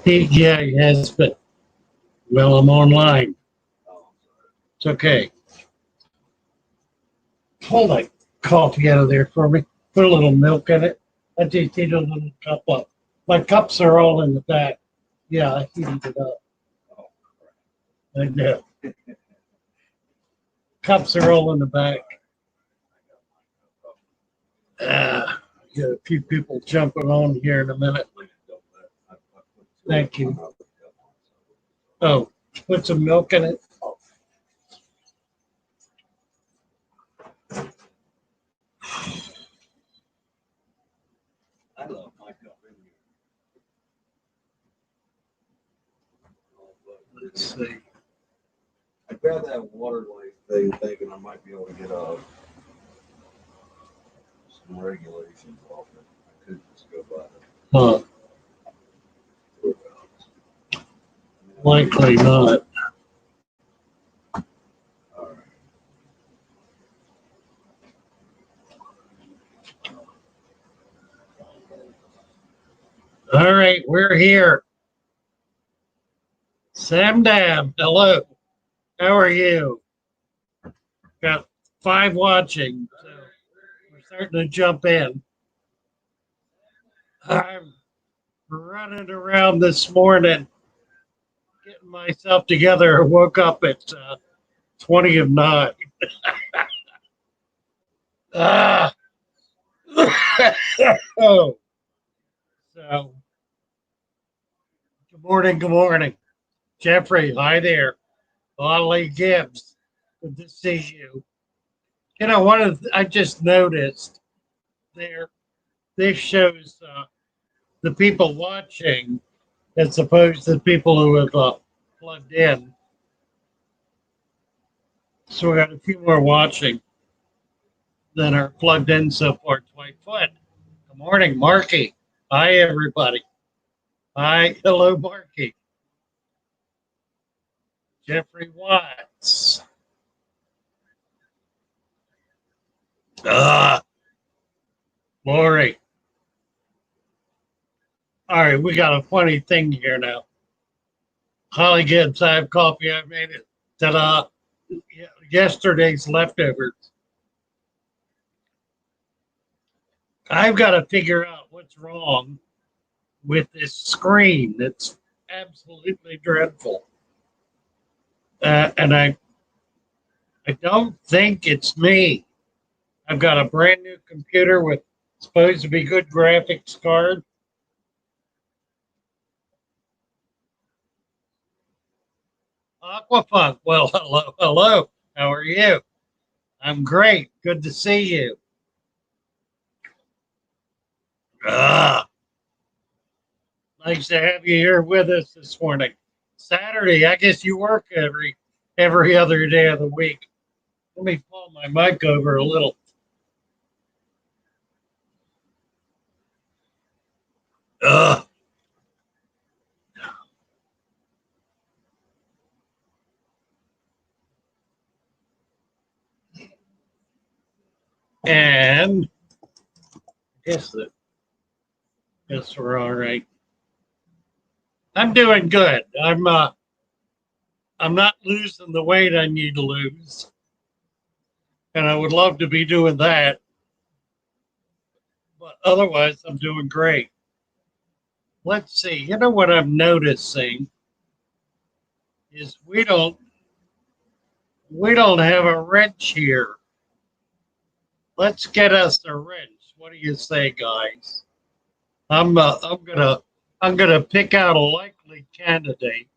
Yeah, yes, but well, I'm online. It's okay. Pull that coffee out of there for me. Put a little milk in it. I just need a little cup up. My cups are all in the back. Yeah, I heated it up. I know. Cups are all in the back. Got a few people jumping on here in a minute. Thank you. Oh, put some milk in it. I love my cup in here. Let's see. I grabbed that water light thing thinking I might be able to get some regulations off it. I could just go by Huh. Likely not. All right. All right, we're here. Sam Dab, hello. How are you? Got 5 watching, so we're starting to jump in. I'm running around this morning, getting myself together. I woke up at 20 of 9. Ah. Oh. So, good morning, good morning. Jeffrey, hi there. Ollie Gibbs, good to see you. You know, I just noticed there, this shows the people watching as opposed to the people who have plugged in. So we got a few more watching than are plugged in so far. Whitefoot. Good morning, Marky. Hi, everybody. Hi, hello, Marky. Jeffrey Watts. Lori. All right, we got a funny thing here now. Holly Gibbs, I have coffee. I made it. Ta-da. Yesterday's leftovers. I've got to figure out what's wrong with this screen. It's absolutely dreadful. And I don't think it's me. I've got a brand new computer with supposed to be good graphics card. Aquafunk, well, hello, hello. How are you? I'm great. Good to see you. Nice to have you here with us this morning. Saturday, I guess you work every other day of the week. Let me pull my mic over a little. And guess we're all right. I'm doing good. I'm not losing the weight I need to lose. And I would love to be doing that. But otherwise, I'm doing great. Let's see. You know what I'm noticing is we don't have a wrench here. Let's get us a wrench. What do you say, guys? I'm gonna pick out a likely candidate.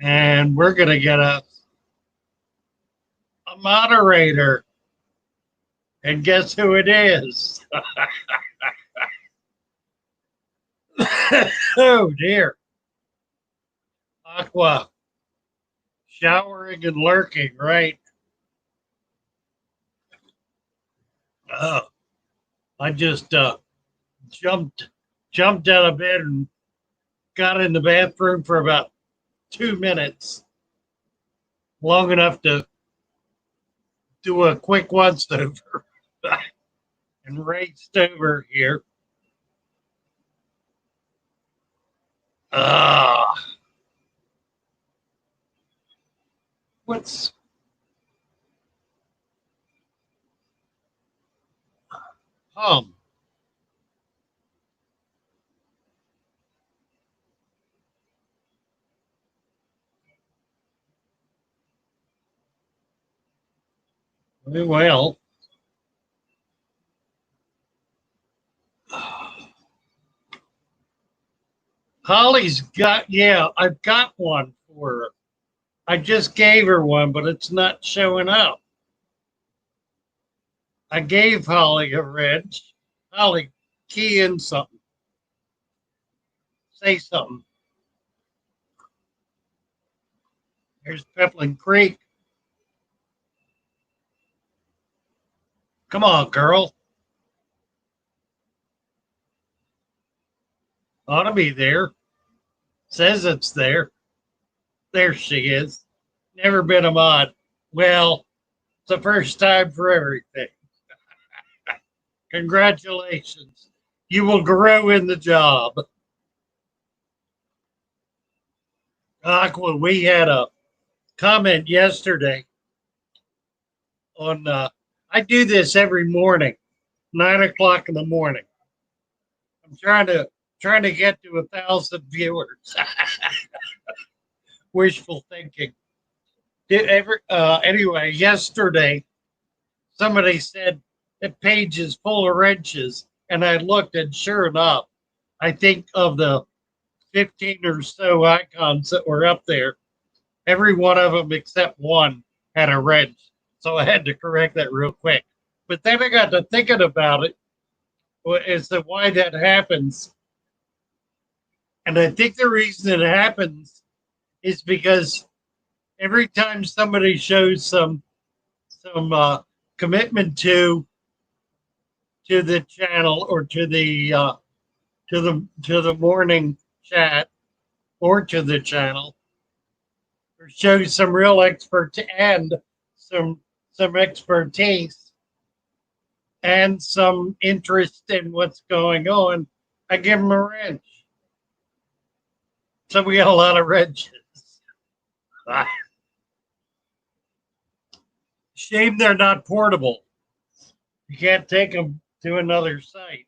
And we're gonna get a moderator. And guess who it is? Oh dear. Aqua. Showering and lurking, right? I just jumped out of bed and got in the bathroom for about 2 minutes. Long enough to do a quick once over and raced over here. Ah, what's hum? Well, Holly's got, yeah, I've got one for her. I just gave her one, but it's not showing up. I gave Holly a wrench. Holly, key in something. Say something. There's Peplin Creek. Come on, girl. Ought to be there. Says it's there. There she is. Never been a mod. Well, it's the first time for everything. Congratulations. You will grow in the job. Aqua, we had a comment yesterday on, I do this every morning, 9 o'clock in the morning. I'm trying to get to 1,000 viewers. Wishful thinking. Anyway, yesterday, somebody said the page is full of wrenches, and I looked, and sure enough, I think of the 15 or so icons that were up there, every one of them except one had a wrench. So I had to correct that real quick. But then I got to thinking about it as to why that happens. And I think the reason it happens is because every time somebody shows some commitment to the channel or to the morning chat or to the channel, or shows some real expert and some expertise and some interest in what's going on, I give them a wrench. So we got a lot of wrenches. Shame they're not portable. You can't take them to another site.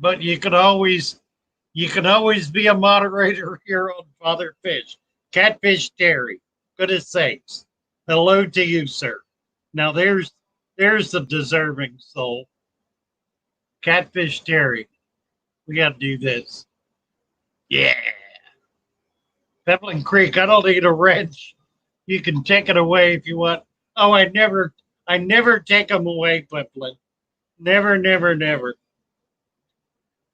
But you can always be a moderator here on Father Fish. Catfish Terry, goodness sakes. Hello to you, sir. Now there's the deserving soul. Catfish Terry. We got to do this. Yeah. Peplin Creek, I don't need a wrench. You can take it away if you want. Oh, I never take them away, Peplin. Never, never, never.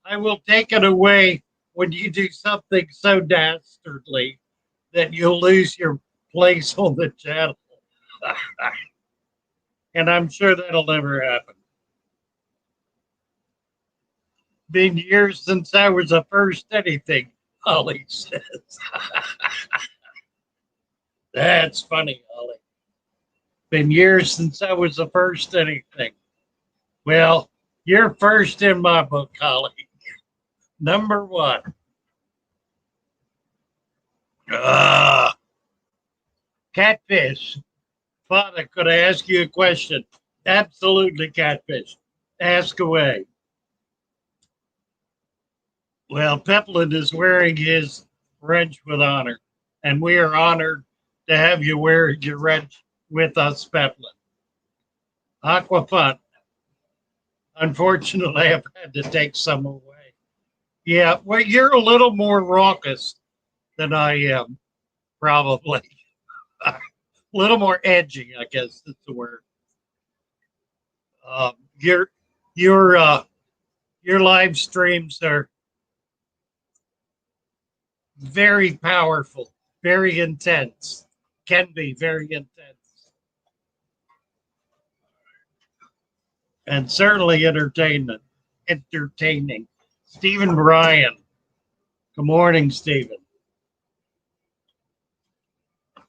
I will take it away when you do something so dastardly that you'll lose your place on the channel. And I'm sure that'll never happen. Been years since I was a first anything, Holly says. That's funny, Holly. Been years since I was the first anything. Well, you're first in my book, Holly. Number one. Catfish. Father, could I ask you a question? Absolutely, Catfish. Ask away. Well, Peplin is wearing his wrench with honor, and we are honored to have you wear your wrench with us, Peplin. Aquafun. Unfortunately, I've had to take some away. Yeah, well, you're a little more raucous than I am, probably. A little more edgy, I guess is the word. Your your live streams are very powerful, very intense, can be very intense, and certainly entertainment, entertaining. Stephen Bryan. Good morning, Stephen.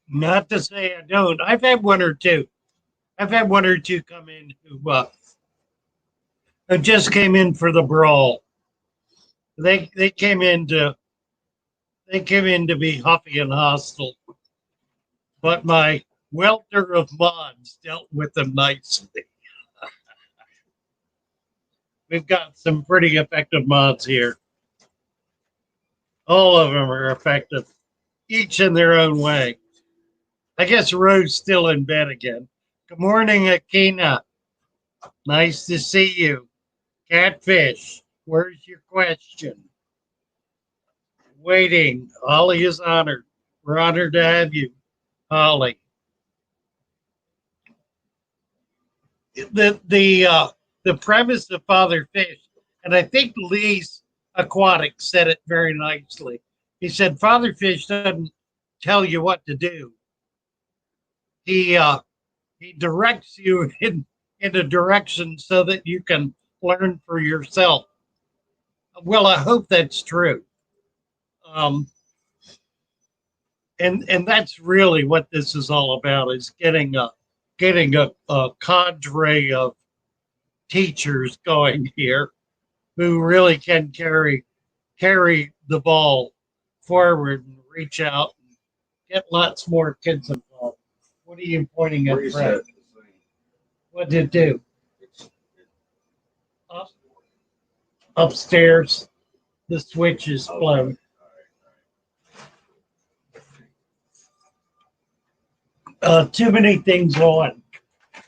Not to say I don't. I've had one or two. I've had one or two come in who just came in for the brawl. They came in to be huffy and hostile, but my welter of mods dealt with them nicely. We've got some pretty effective mods here. All of them are effective, each in their own way. I guess Rose's still in bed again. Good morning, Akina. Nice to see you. Catfish, where's your question? Waiting. Holly is honored. We're honored to have you, Holly. The premise of Father Fish, and I think Lee's Aquatic said it very nicely. He said Father Fish doesn't tell you what to do. He directs you in a direction so that you can learn for yourself. Well, I hope that's true. And that's really what this is all about, is getting a cadre of teachers going here who really can carry the ball forward and reach out and get lots more kids involved. What are you pointing at, Fred? What did it do? Upstairs, the switch is blown. Too many things on,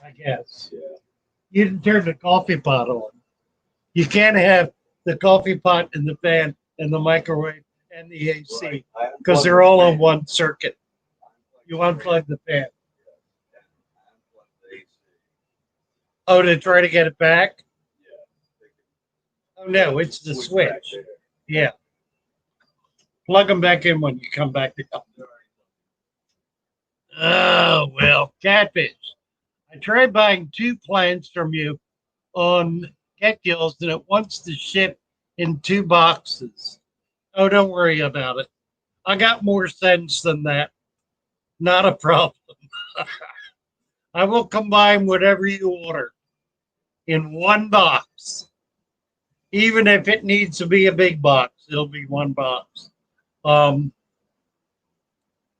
I guess. Yeah. You didn't turn the coffee pot on. You can't have the coffee pot and the fan and the microwave and the AC because they're all on one circuit. You unplug the fan. Oh, to try to get it back? Oh, no, it's the switch. Yeah. Plug them back in when you come back down. Oh, well, Catfish. I tried buying 2 plants from you on Get-Gills, and it wants to ship in 2 boxes. Oh, don't worry about it. I got more sense than that. Not a problem. I will combine whatever you order in 1 box. Even if it needs to be a big box, it'll be 1 box.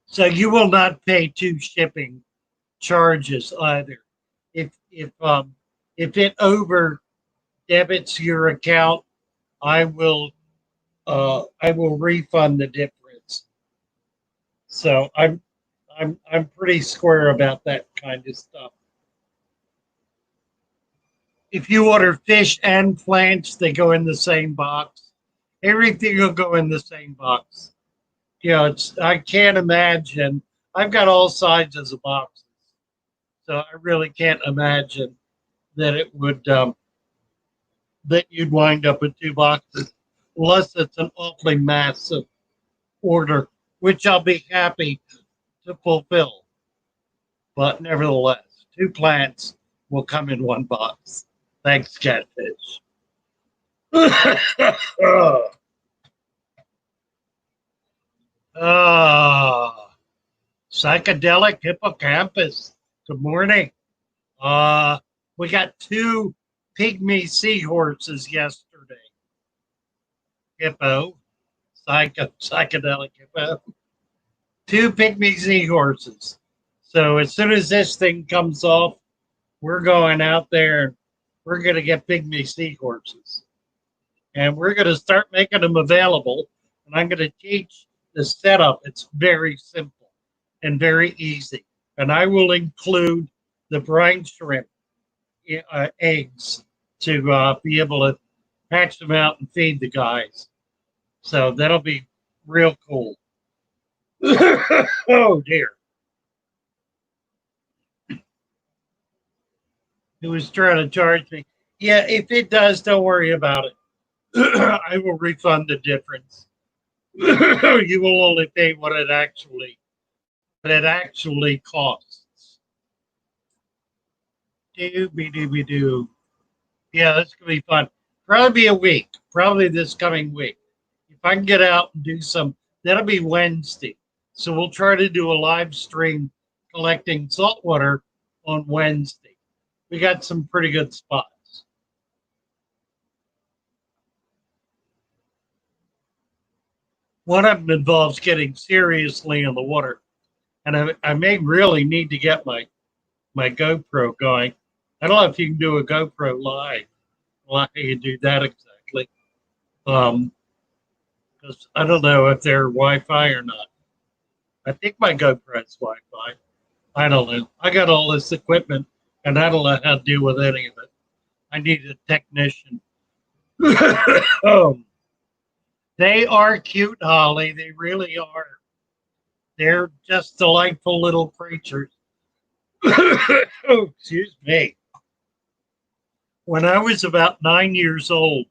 So you will not pay 2 shipping charges either. If it over debits your account, I will refund the difference. So I'm pretty square about that kind of stuff. If you order fish and plants, they go in the same box. Everything will go in the same box. You know, I can't imagine. I've got all sizes of boxes, so I really can't imagine that it would that you'd wind up with 2 boxes, unless it's an awfully massive order, which I'll be happy to fulfill. But nevertheless, 2 plants will come in 1 box. Thanks, Catfish. Psychedelic hippocampus. Good morning. We got 2 pygmy seahorses yesterday. Hippo, psychedelic hippo. 2 pygmy seahorses. So as soon as this thing comes off, we're going out there and we're going to get pygmy seahorses. And we're going to start making them available. And I'm going to teach the setup. It's very simple and very easy. And I will include the brine shrimp eggs to be able to hatch them out and feed the guys. So that'll be real cool. Oh, dear. It was trying to charge me. Yeah, if it does, don't worry about it. I will refund the difference. You will only pay what it actually costs. Dooby. Yeah, that's gonna be fun. Probably be a week. Probably this coming week. If I can get out and do some, that'll be Wednesday. So we'll try to do a live stream collecting saltwater on Wednesday. We got some pretty good spots. One of them involves getting seriously in the water. And I may really need to get my GoPro going. I don't know if you can do a GoPro live. Well, how you do that exactly. Because I don't know if they're Wi-Fi or not. I think my GoPro's Wi-Fi. I don't know. I got all this equipment, and I don't know how to deal with any of it. I need a technician. They are cute, Holly. They really are. They're just delightful little creatures. Oh, excuse me. When I was about 9 years old,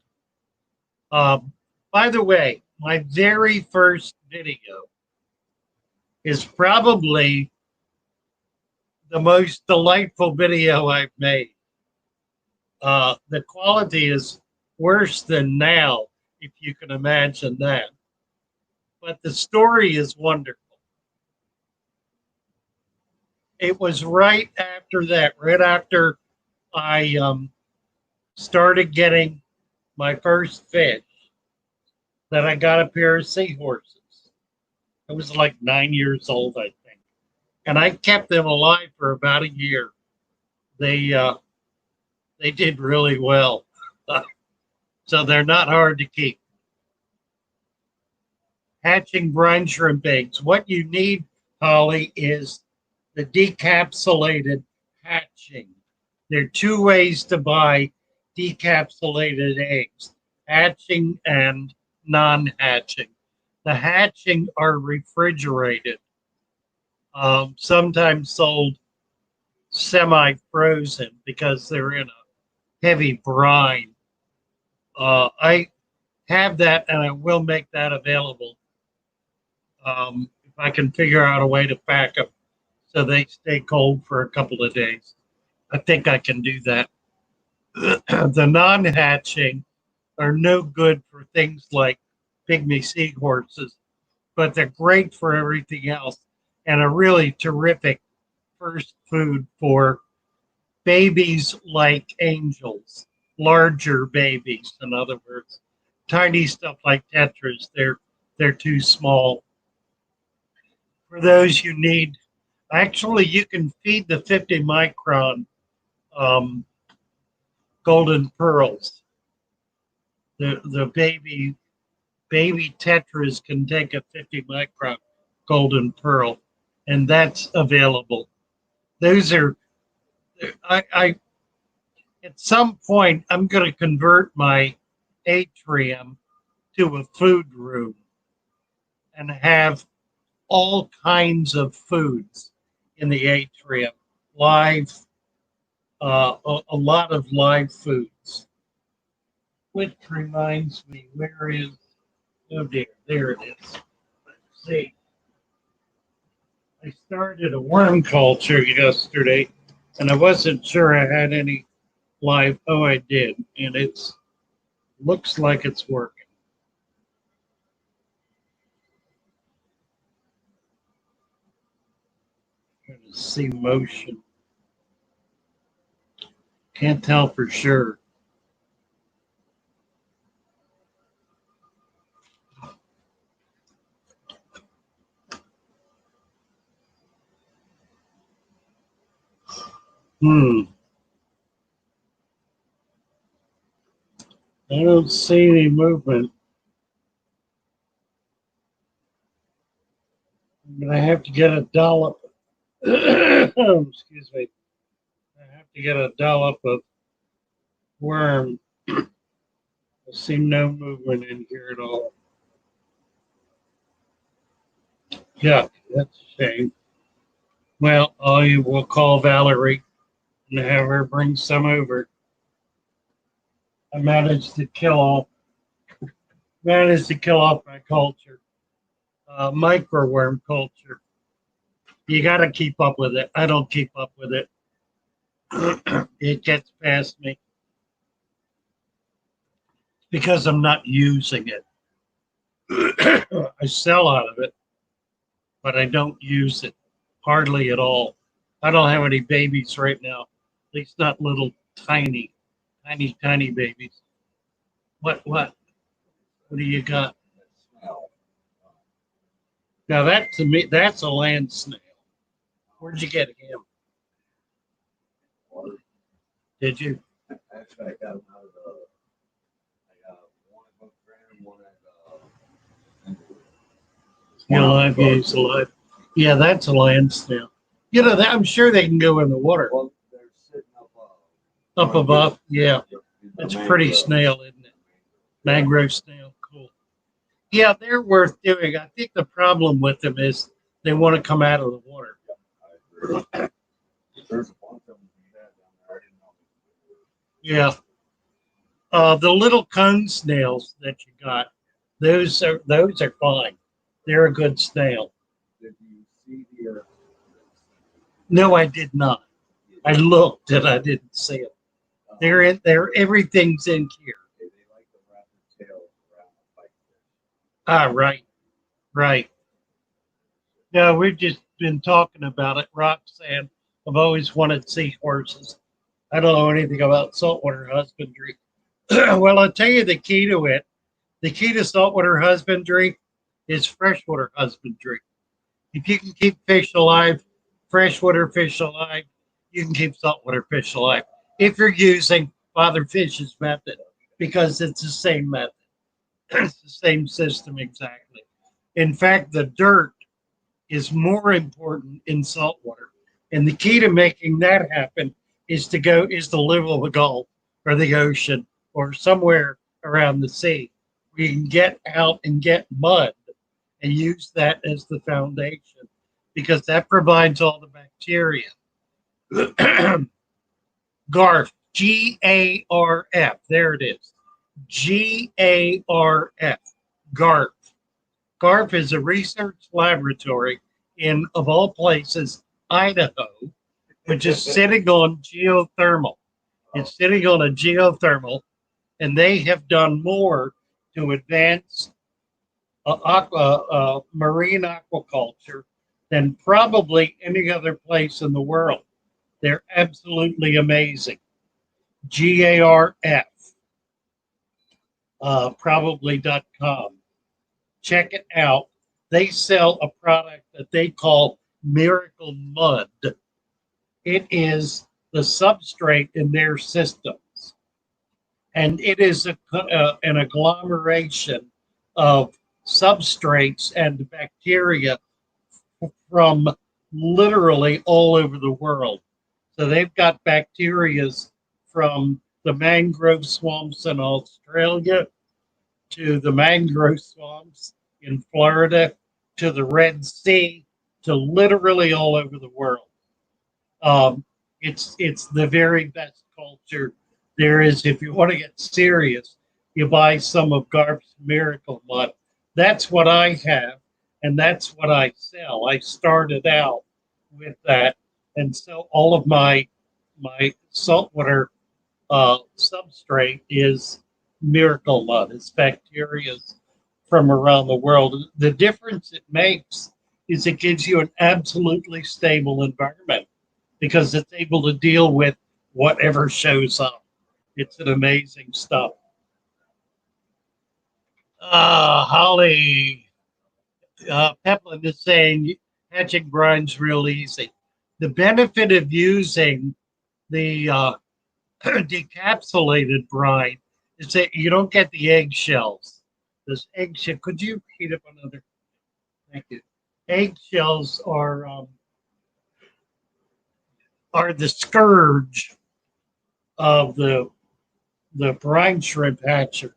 by the way, my very first video is probably the most delightful video I've made. The quality is worse than now, if you can imagine that. But the story is wonderful. It was right after that, right after I started getting my first fish, that I got a pair of seahorses. I was like 9 years old, I think. And I kept them alive for about a year. They did really well. So they're not hard to keep. Hatching brine shrimp eggs. What you need, Holly, is the decapsulated hatching. There are two ways to buy decapsulated eggs, hatching and non-hatching. The hatching are refrigerated, sometimes sold semi-frozen because they're in a heavy brine. I have that, and I will make that available if I can figure out a way to pack them so they stay cold for a couple of days. I think I can do that. The non-hatching are no good for things like pygmy seahorses, but they're great for everything else and a really terrific first food for babies like angels, larger babies, in other words. Tiny stuff like tetras, they're too small. For those you need, actually you can feed the 50 micron golden pearls. The baby tetras can take a 50 micron golden pearl, and that's available. Those are I at some point I'm going to convert my atrium to a food room and have all kinds of foods in the atrium, live, a lot of live foods. Which reminds me, where is, oh dear, there it is. Let's see. I started a worm culture yesterday, and I wasn't sure I had any live. Oh, I did, and it's looks like it's working. Trying to see motion. Can't tell for sure. I don't see any movement. I'm gonna have to get a dollop. Excuse me. I have to get a dollop of worm. I see no movement in here at all. Yeah, that's a shame. Well, I will call Valerie and have her bring some over. I managed to kill off my culture, microworm culture. You got to keep up with it. I don't keep up with it. It gets past me because I'm not using it. I sell out of it, but I don't use it hardly at all. I don't have any babies right now, at least not little tiny babies. What do you got? That smell. Now that to me, that's a land snail. Where'd you get him? Water. Did you? Actually, I got him out of the. I got one at Book Grand and one at. You alive? Yeah, he's alive. Yeah, that's a land snail. You know, I'm sure they can go in the water. Well, they're sitting Up above. Yeah, the that's a pretty mangrove. snail, isn't it? Mangrove snail. Cool. Yeah, they're worth doing. I think the problem with them is they want to come out of the water. I agree. There's a bunch of them we had down there. I didn't know. Yeah. The little cone snails that you got, those are fine. They're a good snail. Did you see the? No, I did not. I looked and I didn't see them. They're in there. Everything's in here. They like to wrap their tail around the pike. Ah, right, right. No, we've just been talking about it. Roxanne, I've always wanted seahorses. I don't know anything about saltwater husbandry. Well, I'll tell you the key to it. The key to saltwater husbandry is freshwater husbandry. If you can keep fish alive, freshwater fish alive, you can keep saltwater fish alive. If you're using Father Fish's method, because it's the same method, it's the same system exactly. In fact, the dirt is more important in saltwater, and the key to making that happen is to live in the Gulf or the ocean or somewhere around the sea. We can get out and get mud and use that as the foundation because that provides all the bacteria. GARF, GARF, there it is. GARF, GARF. GARF is a research laboratory in, of all places, Idaho, which is sitting on geothermal. It's sitting on a geothermal, and they have done more to advance marine aquaculture than probably any other place in the world. They're absolutely amazing. GARF, probably.com. Check it out. They sell a product that they call Miracle Mud. It is the substrate in their systems. And it is an agglomeration of substrates and bacteria from literally all over the world. So they've got bacterias from the mangrove swamps in Australia to the mangrove swamps in Florida to the Red Sea to literally all over the world. It's the very best culture there is. If you want to get serious, you buy some of GARF's Miracle Mud. That's what I have, and that's what I sell. I started out with that, and so all of my saltwater substrate is Miracle Mud. It's bacteria from around the world. The difference it makes is it gives you an absolutely stable environment because it's able to deal with whatever shows up. It's an amazing stuff. Holly Peplin is saying hatching brine's real easy. The benefit of using the decapsulated brine is that you don't get the eggshells. This eggshell, could you heat up another? Thank you. Eggshells are the scourge of the brine shrimp hatcher.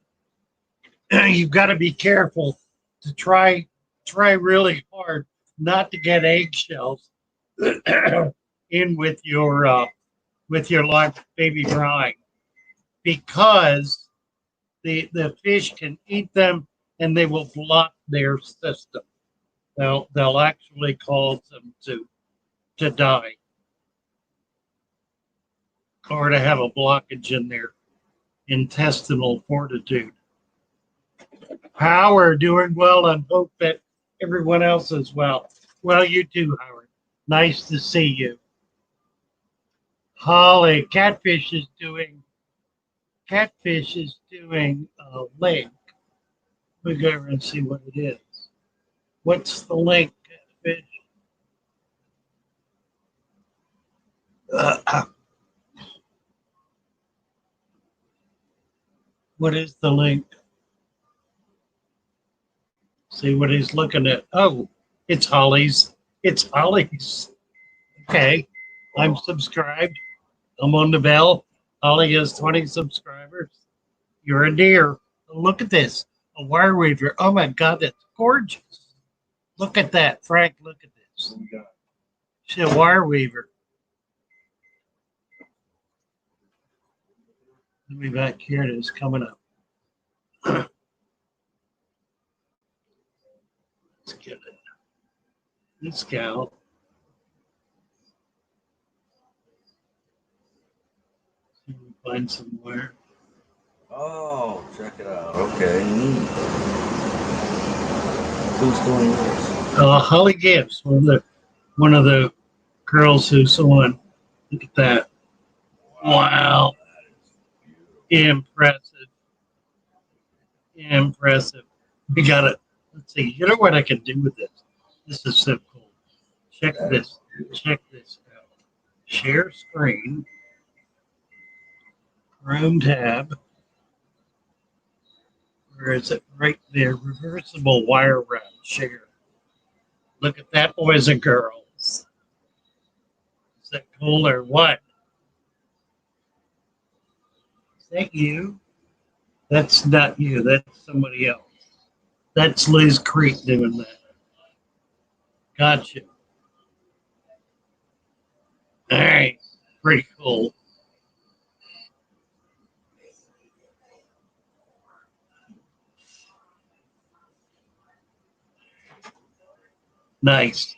You've got to be careful to try really hard not to get eggshells in with your live baby brine because the fish can eat them and they will block their system. They'll actually cause them to die or to have a blockage in their intestinal fortitude. Howard, doing well and hope that everyone else is well. Well, you too, Howard. Nice to see you. Holly, Catfish is doing a link. We go over and see what it is. What's the link, Fish? What is the link? See what he's looking at. Oh, it's Holly's. It's Holly's. Okay. I'm subscribed. I'm on the bell. Holly has 20 subscribers. You're a dear. Look at this. A wire weaver. Oh my God, that's gorgeous. Look at that, Frank. Look at this. She's a wire weaver. Let me back here. It is coming up. Let's get it. This gal. See if we can find somewhere. Oh, check it out. Okay, neat. Who's doing this? Holly Gibbs, one of the girls who's on. Look at that. Wow. Impressive. Impressive. We got it. Let's see. You know what I can do with this? This is so cool. Check this. Check this out. Share screen. Chrome tab. Where is it? Right there. Reversible wire wrap. Share. Look at that, boys and girls. Is that cool or what? Is that you? That's not you. That's somebody else. That's Liz Creek doing that. Gotcha. All right. Pretty cool. Nice.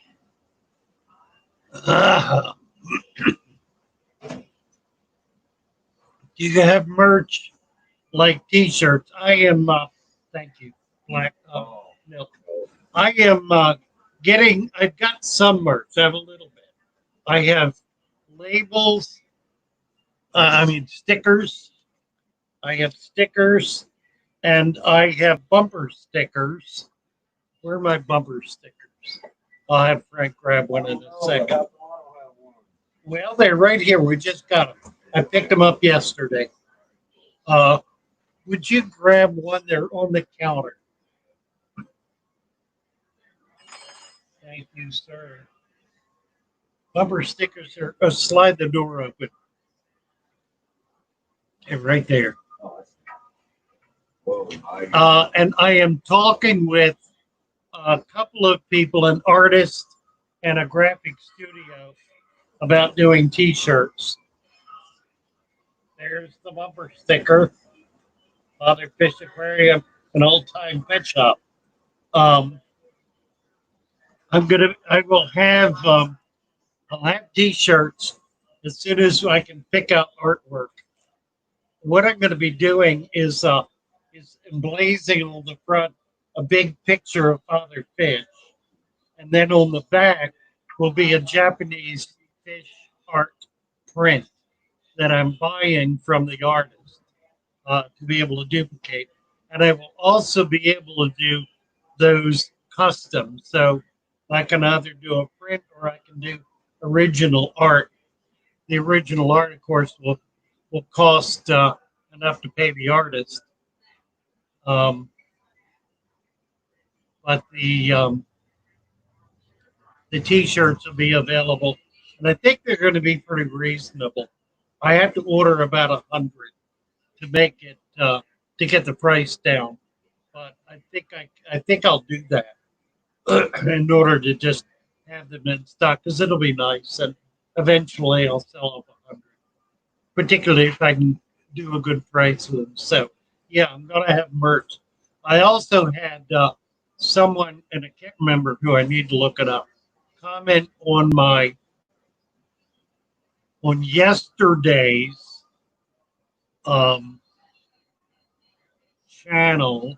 Do you have merch like T-shirts? I am. Thank you, Black Milk. I am getting. I've got some merch. I have a little bit. I have labels. Stickers. I have stickers, and I have bumper stickers. Where are my bumper stickers? I'll have Frank grab one in a second. Well, they're right here. We just got them. I picked them up yesterday. Would you grab one? They're on the counter. Thank you, sir. Bumper stickers are. Slide the door open. And right there. And I am talking with a couple of people, an artist and a graphic studio, about doing T-shirts. There's the bumper sticker. Father Fish Aquarium, an old-time pet shop. I will have, I'll have T-shirts as soon as I can pick out artwork. What I'm going to be doing is emblazing on the front a big picture of Father Fish, and then on the back will be a Japanese fish art print that I'm buying from the artist to be able to duplicate. And I will also be able to do those custom. So I can either do a print or I can do original art. The original art, of course, will cost enough to pay the artist. But the T-shirts will be available, and I think they're going to be pretty reasonable. I have to order about 100 to make it to get the price down, but I think I'll do that in order to just have them in stock because it'll be nice, and eventually I'll sell off 100, particularly if I can do a good price with them. So yeah, I'm gonna have merch. I also had someone, and I can't remember who. I need to look it up. Comment on yesterday's um, channel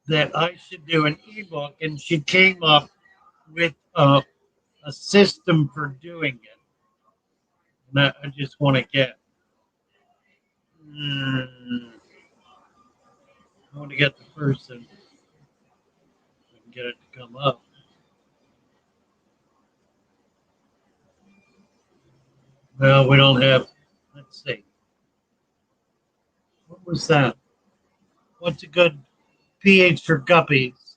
that I should do an ebook, and she came up with a system for doing it. And I just want to get. I want to get the person. get it to come up. Well, we don't have, let's see. What was that? What's a good pH for guppies?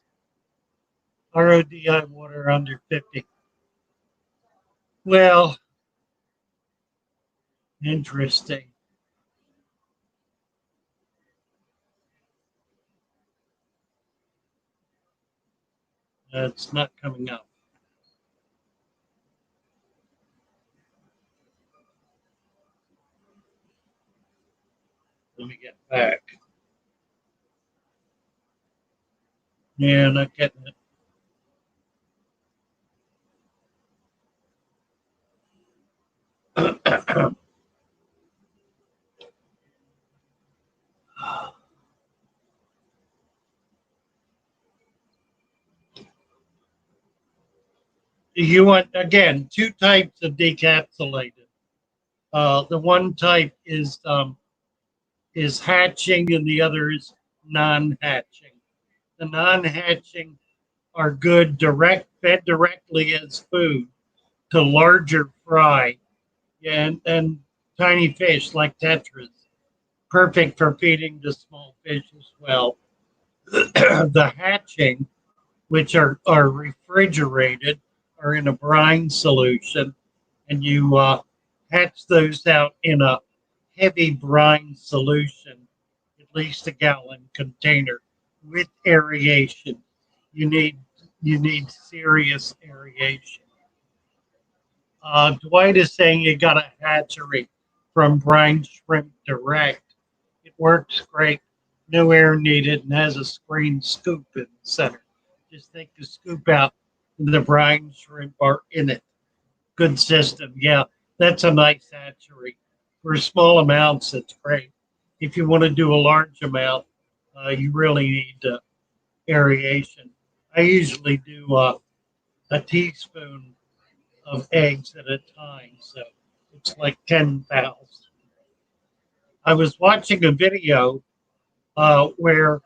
RODI water under 50. Well, interesting. It's not coming up. Let me get back. Yeah, not getting it. You want, again, two types of decapsulated. The one type is hatching and the other is non-hatching. The non-hatching are good fed directly as food to larger fry and tiny fish like tetras. Perfect for feeding to small fish as well. The hatching, which are refrigerated, are in a brine solution, and you hatch those out in a heavy brine solution, at least a gallon container with aeration. You need serious aeration. Dwight is saying you got a hatchery from Brine Shrimp Direct. It works great, no air needed, and has a screen scoop in the center. Just take the scoop out, and the brine shrimp are in it. Good system. Yeah, that's a nice hatchery. For small amounts, it's great. If you want to do a large amount, you really need aeration. I usually do a teaspoon of eggs at a time, so it's like 10,000. I was watching a video where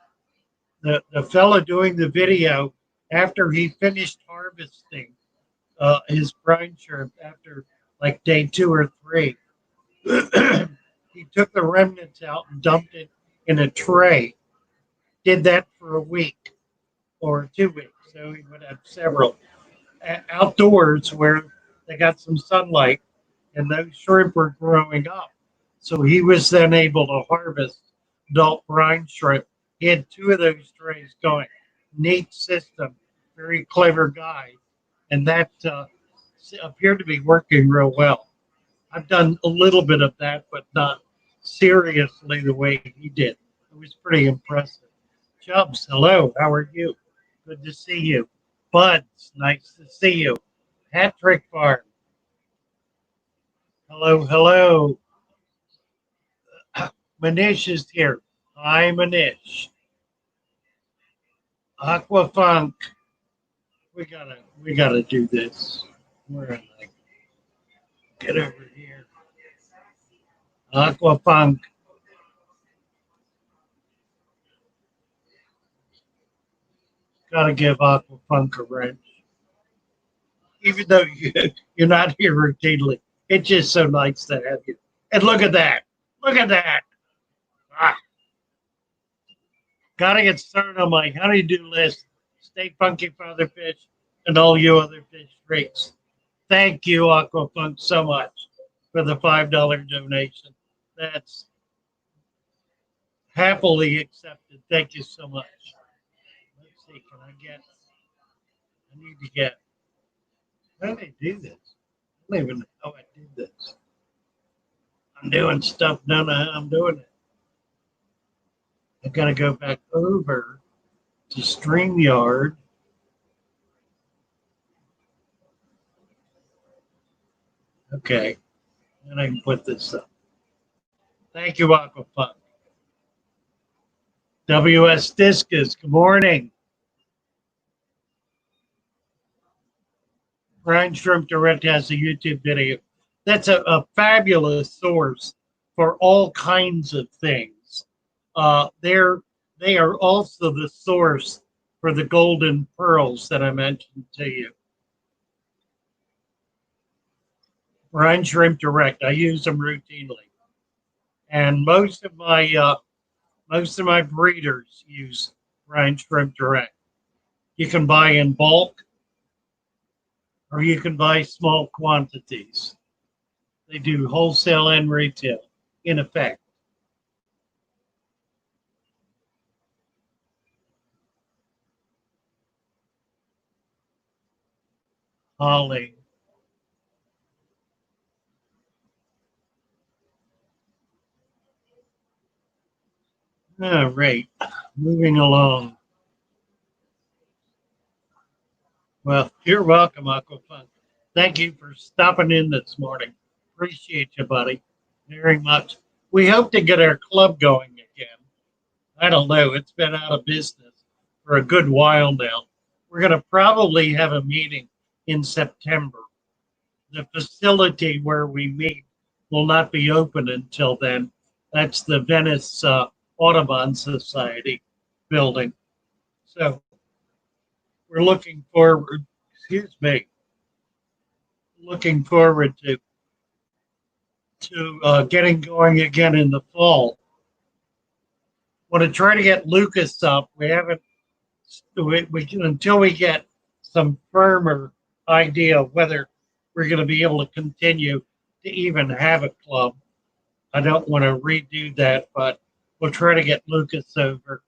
the fella doing the video, after he finished harvesting his brine shrimp after like day 2 or 3, he took the remnants out and dumped it in a tray. Did that for a week or 2 weeks, so he would have several outdoors where they got some sunlight, and those shrimp were growing up. So he was then able to harvest adult brine shrimp. He had 2 of those trays going. Neat system, very clever guy, and that appeared to be working real well. I've done a little bit of that, but not seriously the way he did. It was pretty impressive. Chubbs, hello, how are you? Good to see you. Buds, nice to see you. Hat Trick Farm, hello, hello. Manish is here. Hi, Manish. Aquafunk. We gotta do this. Where am I? Get over here. Aquafunk. Gotta give Aquafunk a wrench. Even though you're not here routinely, it's just so nice to have you. And look at that. Look at that. Ah, gotta get started on my honeydew list. Stay funky for other fish and all you other fish freaks. Thank you, Aquafunk, so much for the $5 donation. That's happily accepted. Thank you so much. Let's see, I need to get, how do I do this? I don't even know how I do this. I'm doing stuff, don't know how I'm doing it. I've got to go back over to StreamYard. Okay, and I can put this up. Thank you, Aquafunk. WS Discus, good morning. Brine Shrimp Direct has a YouTube video. That's a fabulous source for all kinds of things. They are also the source for the golden pearls that I mentioned to you. Brine Shrimp Direct. I use them routinely, and most of my breeders use Brine Shrimp Direct. You can buy in bulk, or you can buy small quantities. They do wholesale and retail, in effect. Holly. All right, moving along. Well, you're welcome, Aquafun. Thank you for stopping in this morning. Appreciate you, buddy, very much. We hope to get our club going again. I don't know. It's been out of business for a good while now. We're going to probably have a meeting in September. The facility where we meet will not be open until then. That's the Venice Audubon Society building. So we're looking forward to getting going again in the fall. Want to try to get Lucas up. We haven't until we get some firmer idea of whether we're going to be able to continue to even have a club. I don't want to redo that, but we'll try to get Lucas over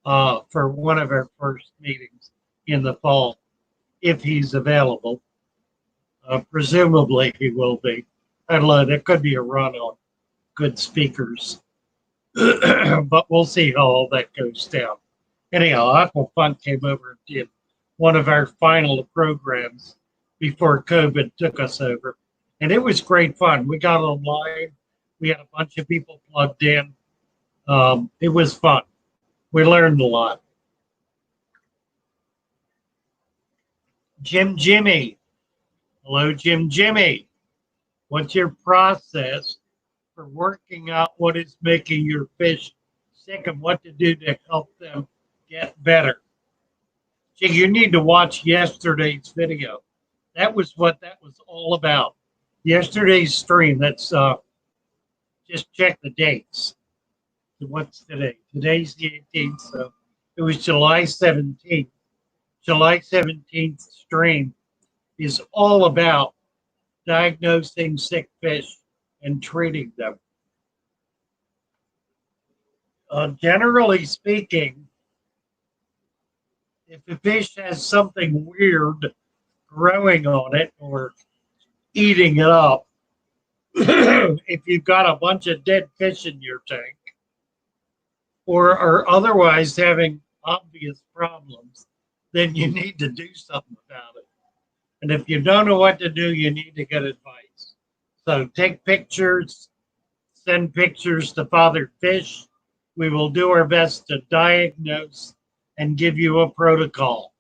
for one of our first meetings in the fall, if he's available. Presumably he will be. I don't know, there could be a run on good speakers, but we'll see how all that goes down. Anyhow, Aquafun came over and did one of our final programs before COVID took us over. And it was great fun. We got online. We had a bunch of people plugged in. It was fun. We learned a lot. Jimmy. Hello, Jimmy. What's your process for working out what is making your fish sick and what to do to help them get better? Gee, you need to watch yesterday's video. That was what that was all about. Yesterday's stream. That's just check the dates. What's today? Today's the 18th, so it was July 17th. July 17th stream is all about diagnosing sick fish and treating them. Generally speaking, if a fish has something weird growing on it or eating it up, if you've got a bunch of dead fish in your tank or are otherwise having obvious problems, then you need to do something about it. And if you don't know what to do, you need to get advice. So take pictures, send pictures to Father Fish. We will do our best to diagnose and give you a protocol.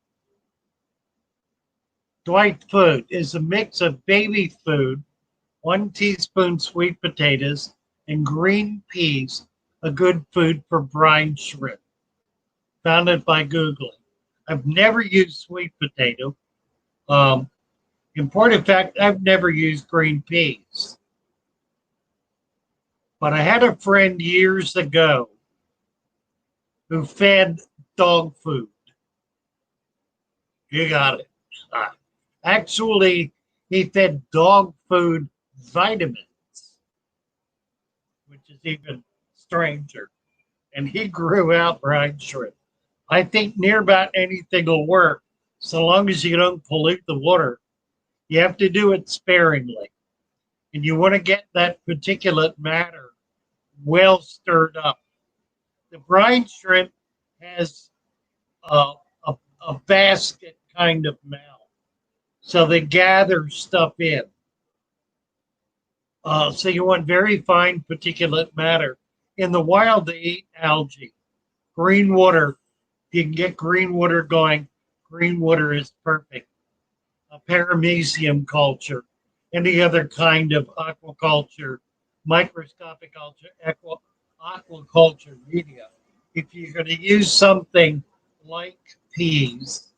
Dwight food is a mix of baby food, 1 teaspoon sweet potatoes, and green peas, a good food for brine shrimp. Found it by Googling. I've never used sweet potato. In point of fact, I've never used green peas. But I had a friend years ago who fed dog food. You got it. Actually, he fed dog food vitamins, which is even stranger. And he grew out brine shrimp. I think near about anything will work, so long as you don't pollute the water. You have to do it sparingly. And you want to get that particulate matter well stirred up. The brine shrimp has a basket kind of mouth, so they gather stuff in. So you want very fine particulate matter. In the wild, they eat algae. Green water, if you can get green water going, green water is perfect. A paramecium culture, any other kind of aquaculture, microscopic culture, aquaculture media. If you're going to use something like peas,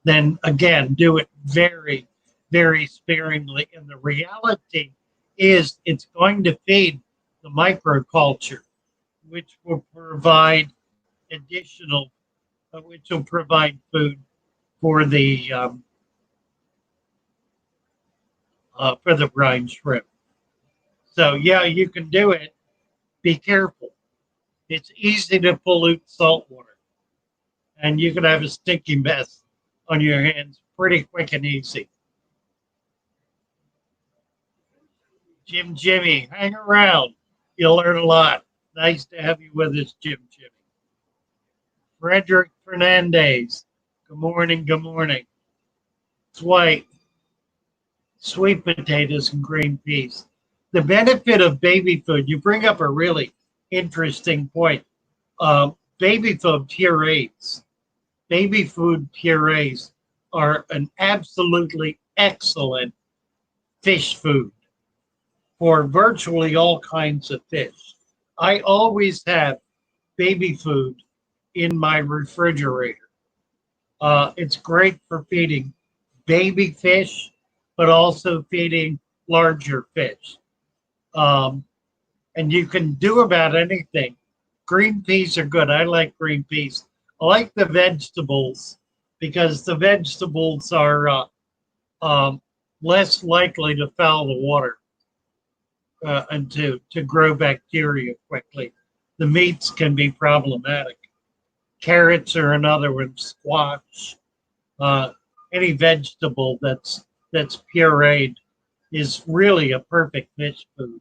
then again, do it very, very sparingly. And the reality is it's going to feed the microculture, which will provide additional, which will provide food for the brine shrimp. So yeah, you can do it. Be careful. It's easy to pollute saltwater, and you can have a stinky mess on your hands pretty quick and easy. Jimmy, hang around. You'll learn a lot. Nice to have you with us, Jimmy. Frederick Fernandez. Good morning. Good morning. It's sweet potatoes and green peas. The benefit of baby food, you bring up a really interesting point. Baby food purees. Baby food purees are an absolutely excellent fish food for virtually all kinds of fish. I always have baby food in my refrigerator. It's great for feeding baby fish, but also feeding larger fish. And you can do about anything. Green peas are good. I like green peas. I like the vegetables because the vegetables are less likely to foul the water and to grow bacteria quickly. The meats can be problematic. Carrots are another one. Squash. Any vegetable that's pureed is really a perfect fish food.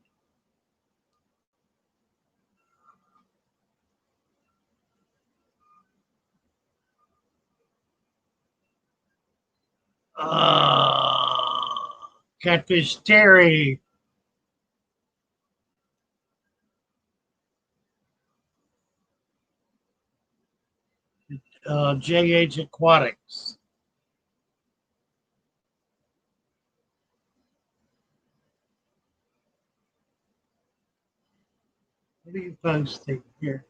Catfish Terry. JH Aquatics. What are you posting here?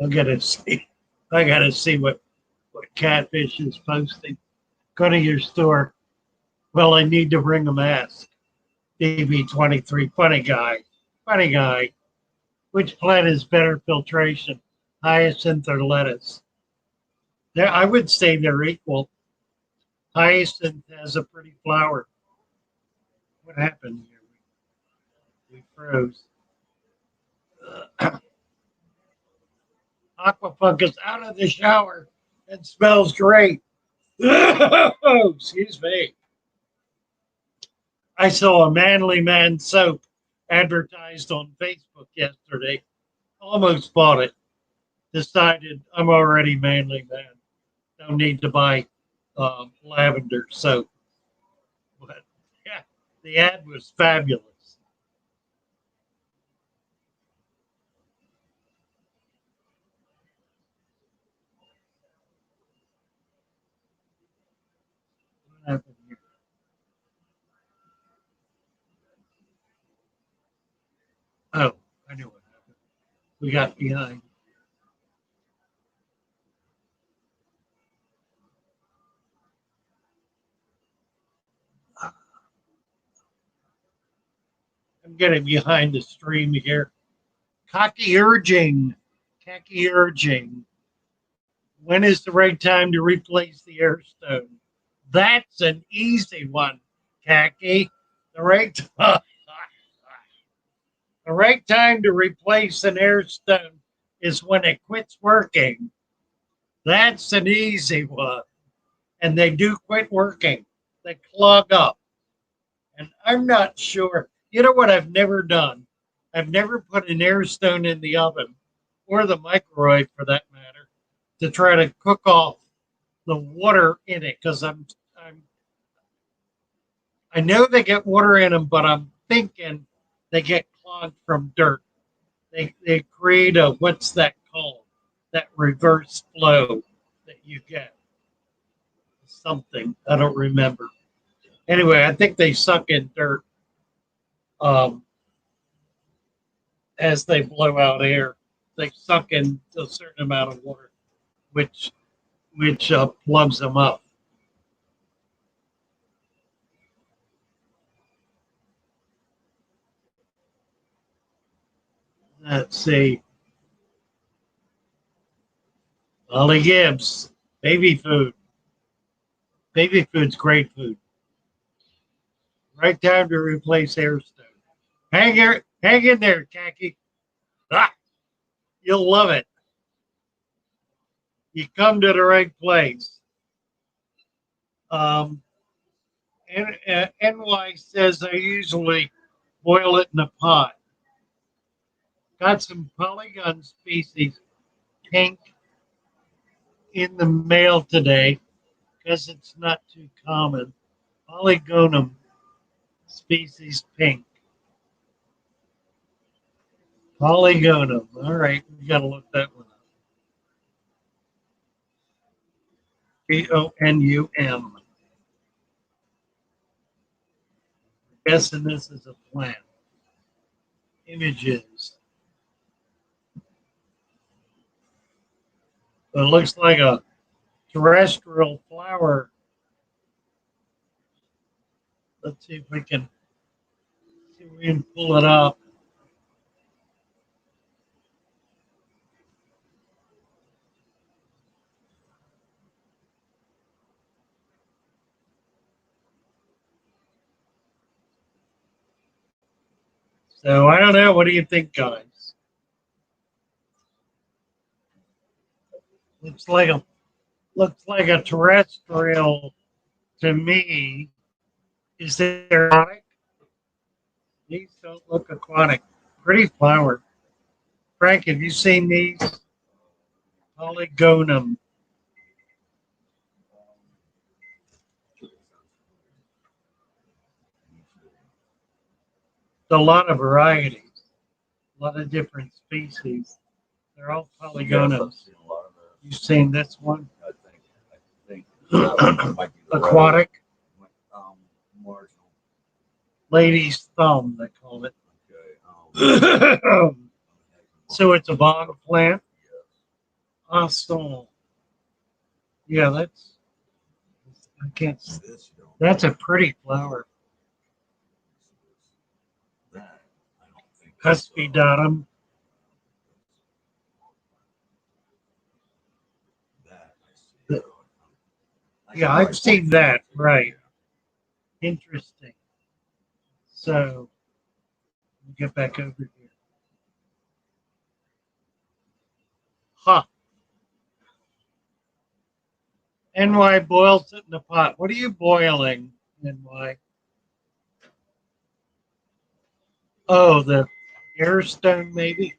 I gotta see what Catfish is posting. Go to your store. Well, I need to bring a mask. DB23, funny guy. Funny guy. Which plant is better filtration, hyacinth or lettuce? I would say they're equal. Hyacinth has a pretty flower. What happened here? We froze. Aquafunk is out of the shower and smells great. Oh, excuse me. I saw a Manly Man soap advertised on Facebook yesterday. Almost bought it. Decided I'm already Manly Man. Don't need to buy lavender soap. But yeah, the ad was fabulous. What happened here? Oh, I knew what happened. We got behind. I'm getting behind the stream here. Cocky urging. Cocky urging. When is the right time to replace the air stone? That's an easy one, Khaki. The right the right time to replace an air stone is when it quits working. That's an easy one. And they do quit working. They clog up. And I'm not sure. You know what I've never done? I've never put an air stone in the oven or the microwave for that matter to try to cook off the water in it because I know they get water in them, but I'm thinking they get clogged from dirt. They create a what's that called? That reverse flow that you get. Something I don't remember. Anyway, I think they suck in dirt um, as they blow out air. They suck in a certain amount of water, which which plugs them up. Let's see. Ollie Gibbs, baby food. Baby food's great food. Right time to replace Airstone. Hang in there, Khaki. Ah, you'll love it. You come to the right place. NY says I usually boil it in a pot. Got some polygon species pink in the mail today because it's not too common. Polygonum species pink. Polygonum. All right, we got to look that one up. Bonum. Guessing this is a plant. Images. It looks like a terrestrial flower. Let's see if we can pull it up. So I don't know. What do you think, guys? Looks like a terrestrial to me. Is there aquatic? These don't look aquatic. Pretty flower. Frank, have you seen these? Polygonum. A lot of varieties, a lot of different species. They're all polygonums. You've seen this one? I think might be the Aquatic. Marginal. Lady's thumb, they call it. Okay. So it's a bog plant. Awesome. Yeah, I can't. That's a pretty flower. Cuspidatum. Yeah, I've seen that. Right. Interesting. So, get back over here. Huh. NY boils it in the pot. What are you boiling, NY? Oh, the airstone, maybe?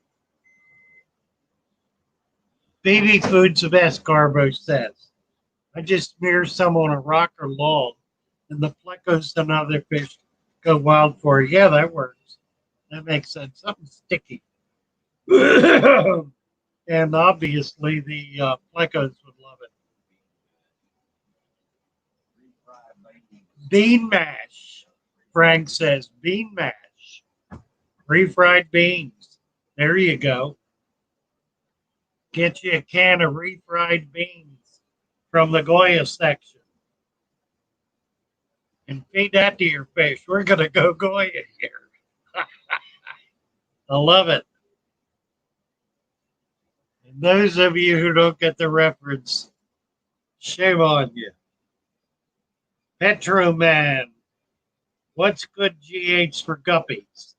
Baby food's the best, Garbo says. I just smear some on a rock or log, and the flecos and other fish go wild for it. Yeah, that works. That makes sense. Something sticky. And obviously, the flecos would love it. Bean mash, Frank says. Bean mash. Refried beans. There you go. Get you a can of refried beans from the Goya section. And feed that to your fish. We're going to go Goya here. I love it. And those of you who don't get the reference, shame on you. Petroman, what's good GH for guppies?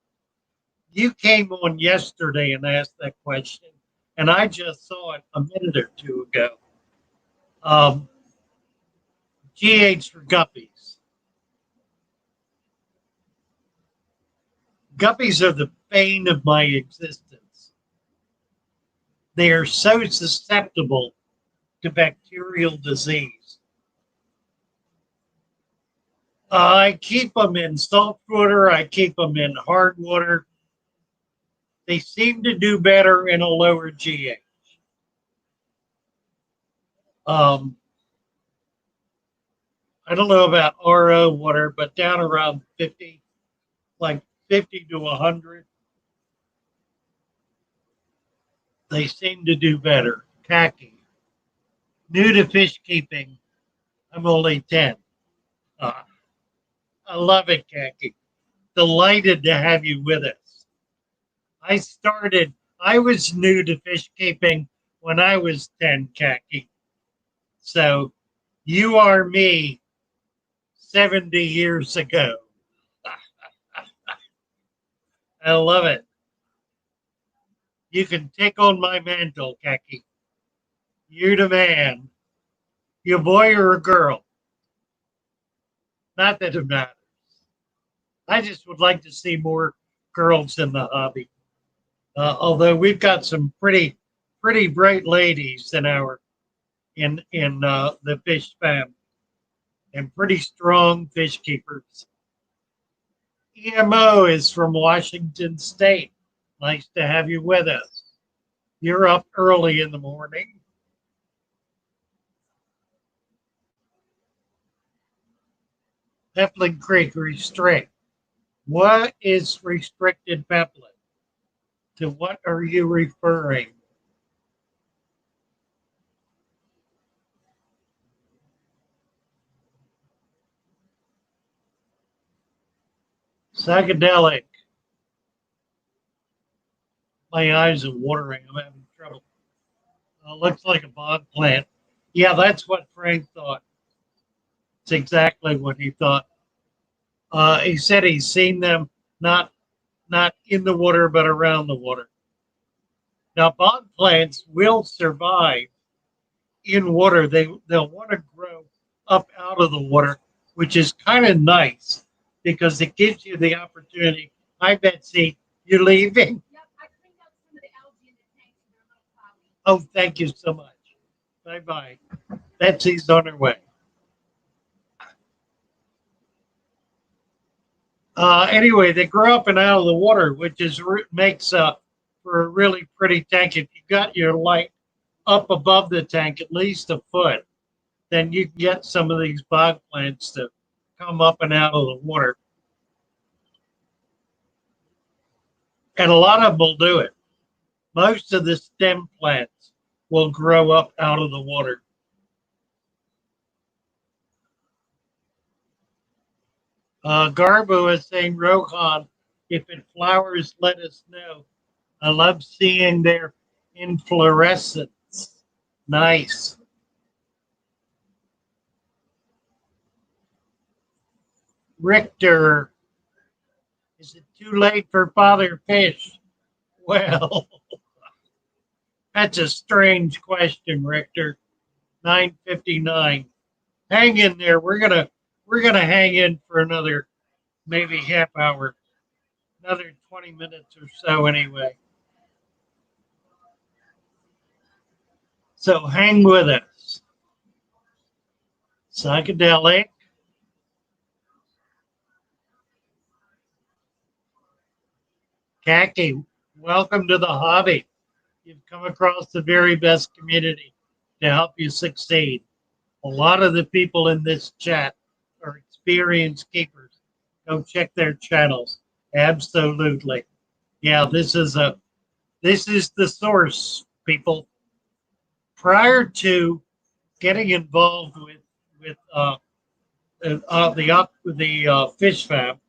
You came on yesterday and asked that question, and I just saw it a minute or two ago. GH for guppies. Guppies are the bane of my existence. They are so susceptible to bacterial disease. I keep them in salt water. I keep them in hard water. They seem to do better in a lower GH. I don't know about RO water, but down around 50, like 50 to 100, they seem to do better. Khaki. New to fish keeping. I'm only 10. Uh, I love it, Khaki. Delighted to have you with us. I was new to fish keeping when I was 10, Khaki. So you are me 70 years ago. I love it. You can take on my mantle, Khaki. You're the man. You a boy or a girl? Not that it matters. I just would like to see more girls in the hobby. Although we've got some pretty bright ladies in the fish fam and pretty strong fish keepers. EMO is from Washington State. Nice to have you with us. You're up early in the morning. Peplin Creek restrict. What is restricted peplin? To what are you referring? Psychedelic. My eyes are watering. I'm having trouble. Looks like a bog plant. Yeah, that's what Frank thought. It's exactly what he thought. He said he's seen them not not in the water but around the water. Now, bog plants will survive in water. They'll want to grow up out of the water, which is kind of nice because it gives you the opportunity. Hi, Betsy. You leaving? Yep, I cleaned out some of the algae in the tank, so they're a little cloudy. Oh, thank you so much. Bye bye. Betsy's on her way. Anyway, they grow up and out of the water, which is makes for a really pretty tank. If you got your light up above the tank, at least a foot, then you can get some of these bog plants to come up and out of the water. And a lot of them will do it. Most of the stem plants will grow up out of the water. Garbo is saying, Rohan, if it flowers, let us know. I love seeing their inflorescence. Nice. Richter, is it too late for father fish? Well, that's a strange question, Richter. 9:59. Hang in there. We're gonna hang in for another maybe half hour, another 20 minutes or so anyway. So hang with us. Psychedelic. Khaki, welcome to the hobby. You've come across the very best community to help you succeed. A lot of the people in this chat are experienced keepers. Go check their channels. Absolutely. Yeah, this is the source, people. Prior to getting involved with the fish fam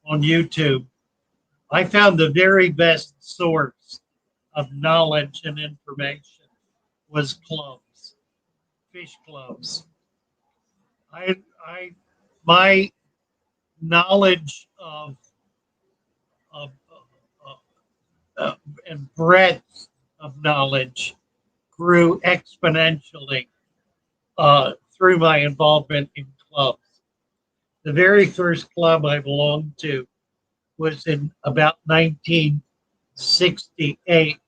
on YouTube, I found the very best source of knowledge and information was clubs, fish clubs. I my knowledge of and breadth of knowledge grew exponentially through my involvement in clubs. The very first club I belonged to was in about 1968,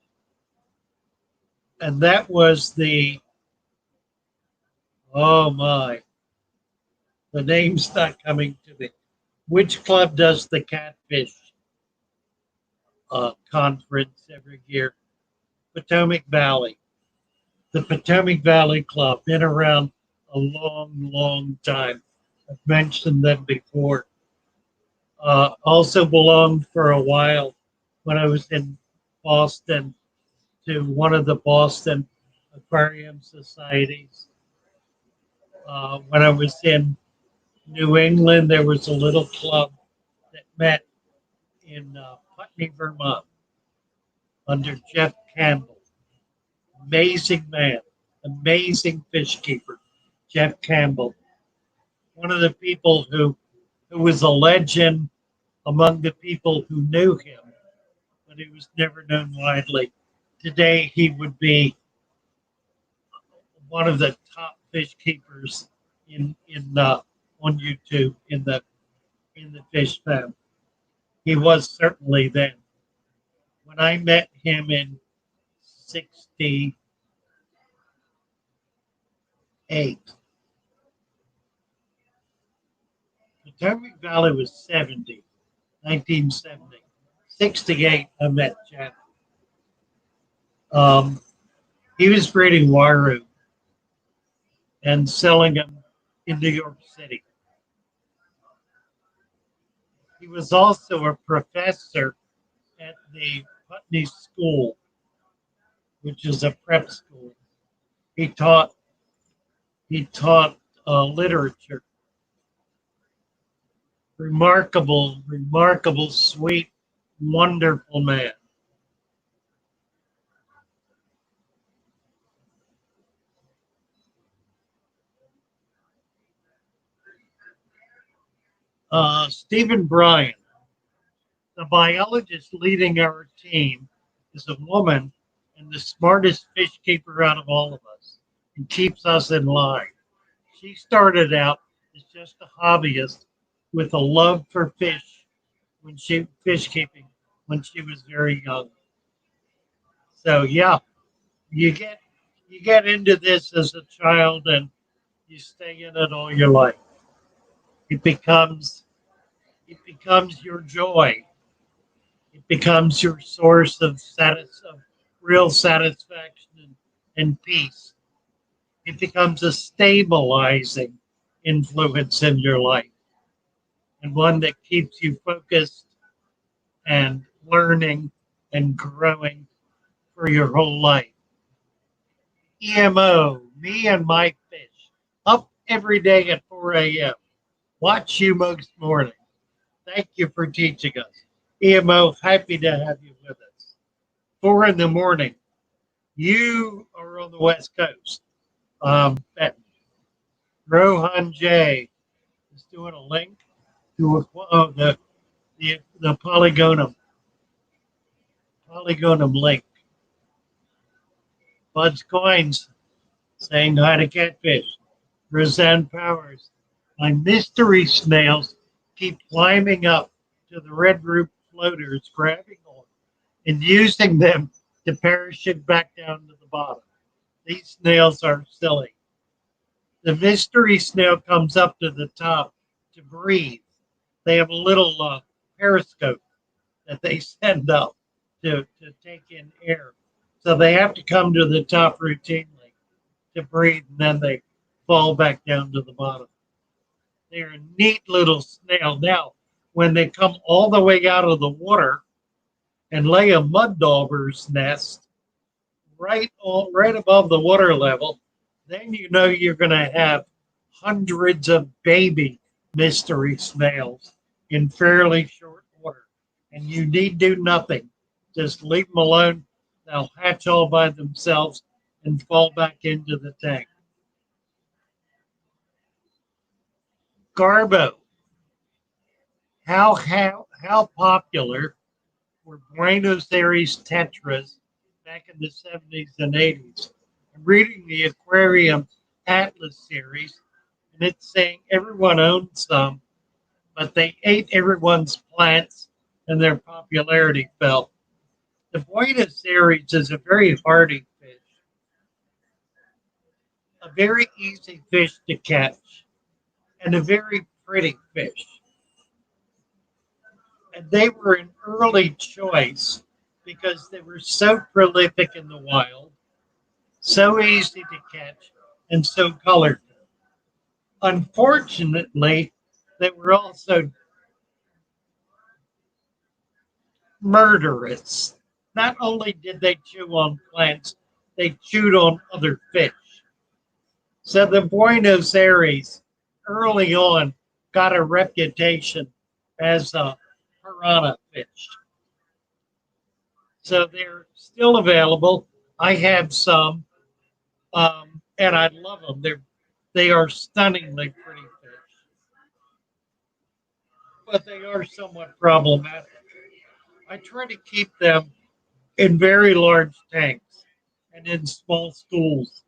and that was oh my, the name's not coming to me. Which club does the catfish conference every year? Potomac Valley. The Potomac Valley Club, been around a long time. I've mentioned them before. Also belonged for a while when I was in Boston to one of the Boston aquarium societies. When I was in New England, there was a little club that met in Putney, Vermont, under Jeff Campbell. Amazing man, amazing fish keeper, Jeff Campbell. One of the people who was a legend among the people who knew him, but he was never known widely. Today, he would be one of the top fish keepers in on YouTube in the fish fam. He was certainly then. When I met him in '68, Potomac Valley was 70, 1970. 68, I met Jeff. Um, he was breeding Waru and selling them in New York City. He was also a professor at the Putney School, which is a prep school. He taught literature. Remarkable, sweet, wonderful man. Stephen Brine, the biologist leading our team, is a woman and the smartest fish keeper out of all of us and keeps us in line. She started out as just a hobbyist with a love for fish keeping when she was very young. So yeah, you get you get into this as a child and you stay in it all your life. It becomes it becomes your joy. It becomes your source of real satisfaction and peace. It becomes a stabilizing influence in your life and one that keeps you focused and learning and growing for your whole life. EMO, me and my fish, up every day at 4 a.m. Watch you most mornings. Thank you for teaching us. EMO, happy to have you with us. 4 in the morning. You are on the West Coast. At Rohan J is doing a link to the Polygonum link. Bud's Coins saying hi to Catfish. Roseanne Powers. My mystery snails keep climbing up to the red roof floaters, grabbing on and using them to parachute back down to the bottom. These snails are silly. The mystery snail comes up to the top to breathe. They have a little periscope that they send up to take in air. So they have to come to the top routinely to breathe, and then they fall back down to the bottom. They're a neat little snail. Now, when they come all the way out of the water and lay a mud dauber's nest right above the water level, then you know you're going to have hundreds of baby mystery snails in fairly short order. And you need do nothing. Just leave them alone. They'll hatch all by themselves and fall back into the tank. Garbo. How popular were Buenos Aires tetras back in the 70s and 80s? I'm reading the Aquarium Atlas series, and it's saying everyone owned some, but they ate everyone's plants and their popularity fell. The Buenos Aires is a very hardy fish, a very easy fish to catch, and a very pretty fish. And they were an early choice because they were so prolific in the wild, so easy to catch, and so colorful. Unfortunately, they were also murderous. Not only did they chew on plants, they chewed on other fish. So the Buenos Aires early on got a reputation as a piranha fish. So they're still available. I have some, and I love them. They are stunningly pretty fish, but they are somewhat problematic. I try to keep them in very large tanks and in small schools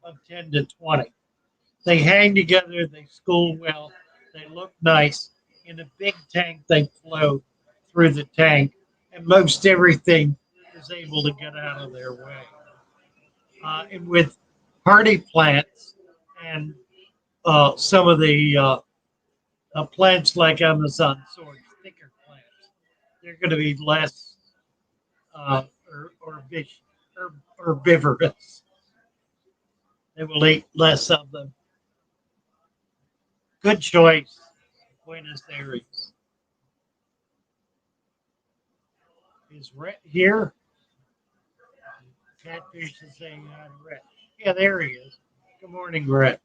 of 10 to 20. They hang together, they school well, they look nice. In a big tank, they flow through the tank, and most everything is able to get out of their way. And with hardy plants and some of the plants like Amazon swords, thicker plants, they're going to be less herbivorous. They will eat less of them. Good choice, Buenos Aires. Is Rhett here? Catfish is saying hi to Rhett. Yeah, there he is. Good morning, Rhett.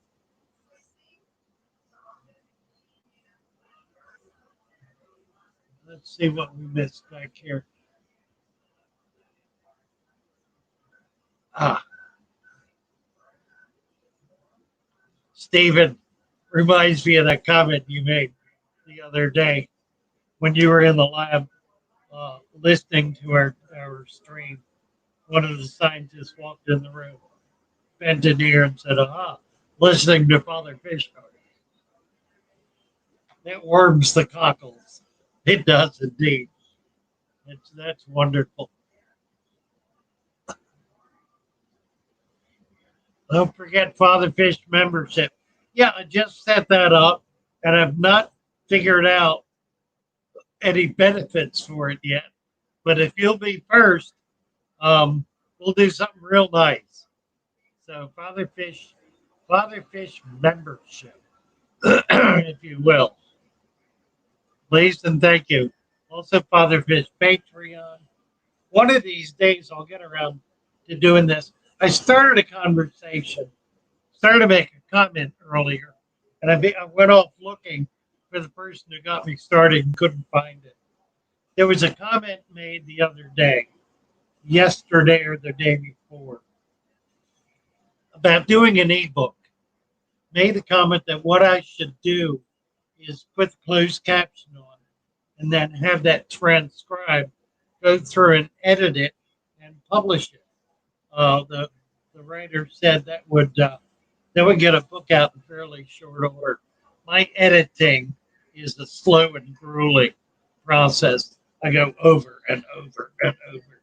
Let's see what we missed back here. Ah, Stephen reminds me of that comment you made the other day when you were in the lab listening to our stream. One of the scientists walked in the room, bent an ear, and said, aha, listening to Father Fish. It warms the cockles. It does indeed. That's wonderful. Don't forget Father Fish membership. Yeah, I just set that up and I've not figured out any benefits for it yet. But if you'll be first, we'll do something real nice. So Father Fish membership, if you will. Please and thank you. Also, Father Fish Patreon. One of these days, I'll get around to doing this. I started a conversation, started to make a comment earlier, and I went off looking for the person who got me started and couldn't find it. There was a comment made the other day, yesterday or the day before, about doing an ebook. Made the comment that what I should do is put the closed caption on and then have that transcribed, go through and edit it and publish it. The writer said that would get a book out in fairly short order. My editing is a slow and grueling process. I go over and over and over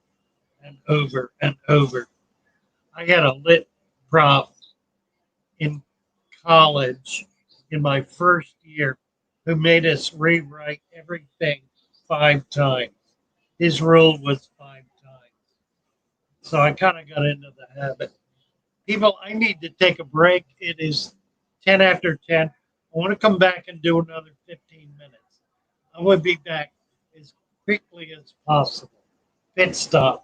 and over and over. I had a lit prof in college in my first year who made us rewrite everything 5 times. His rule was 5 times. So I kind of got into the habit. People, I need to take a break. It is 10 after 10. I want to come back and do another 15 minutes. I will be back as quickly as possible. Pit stop.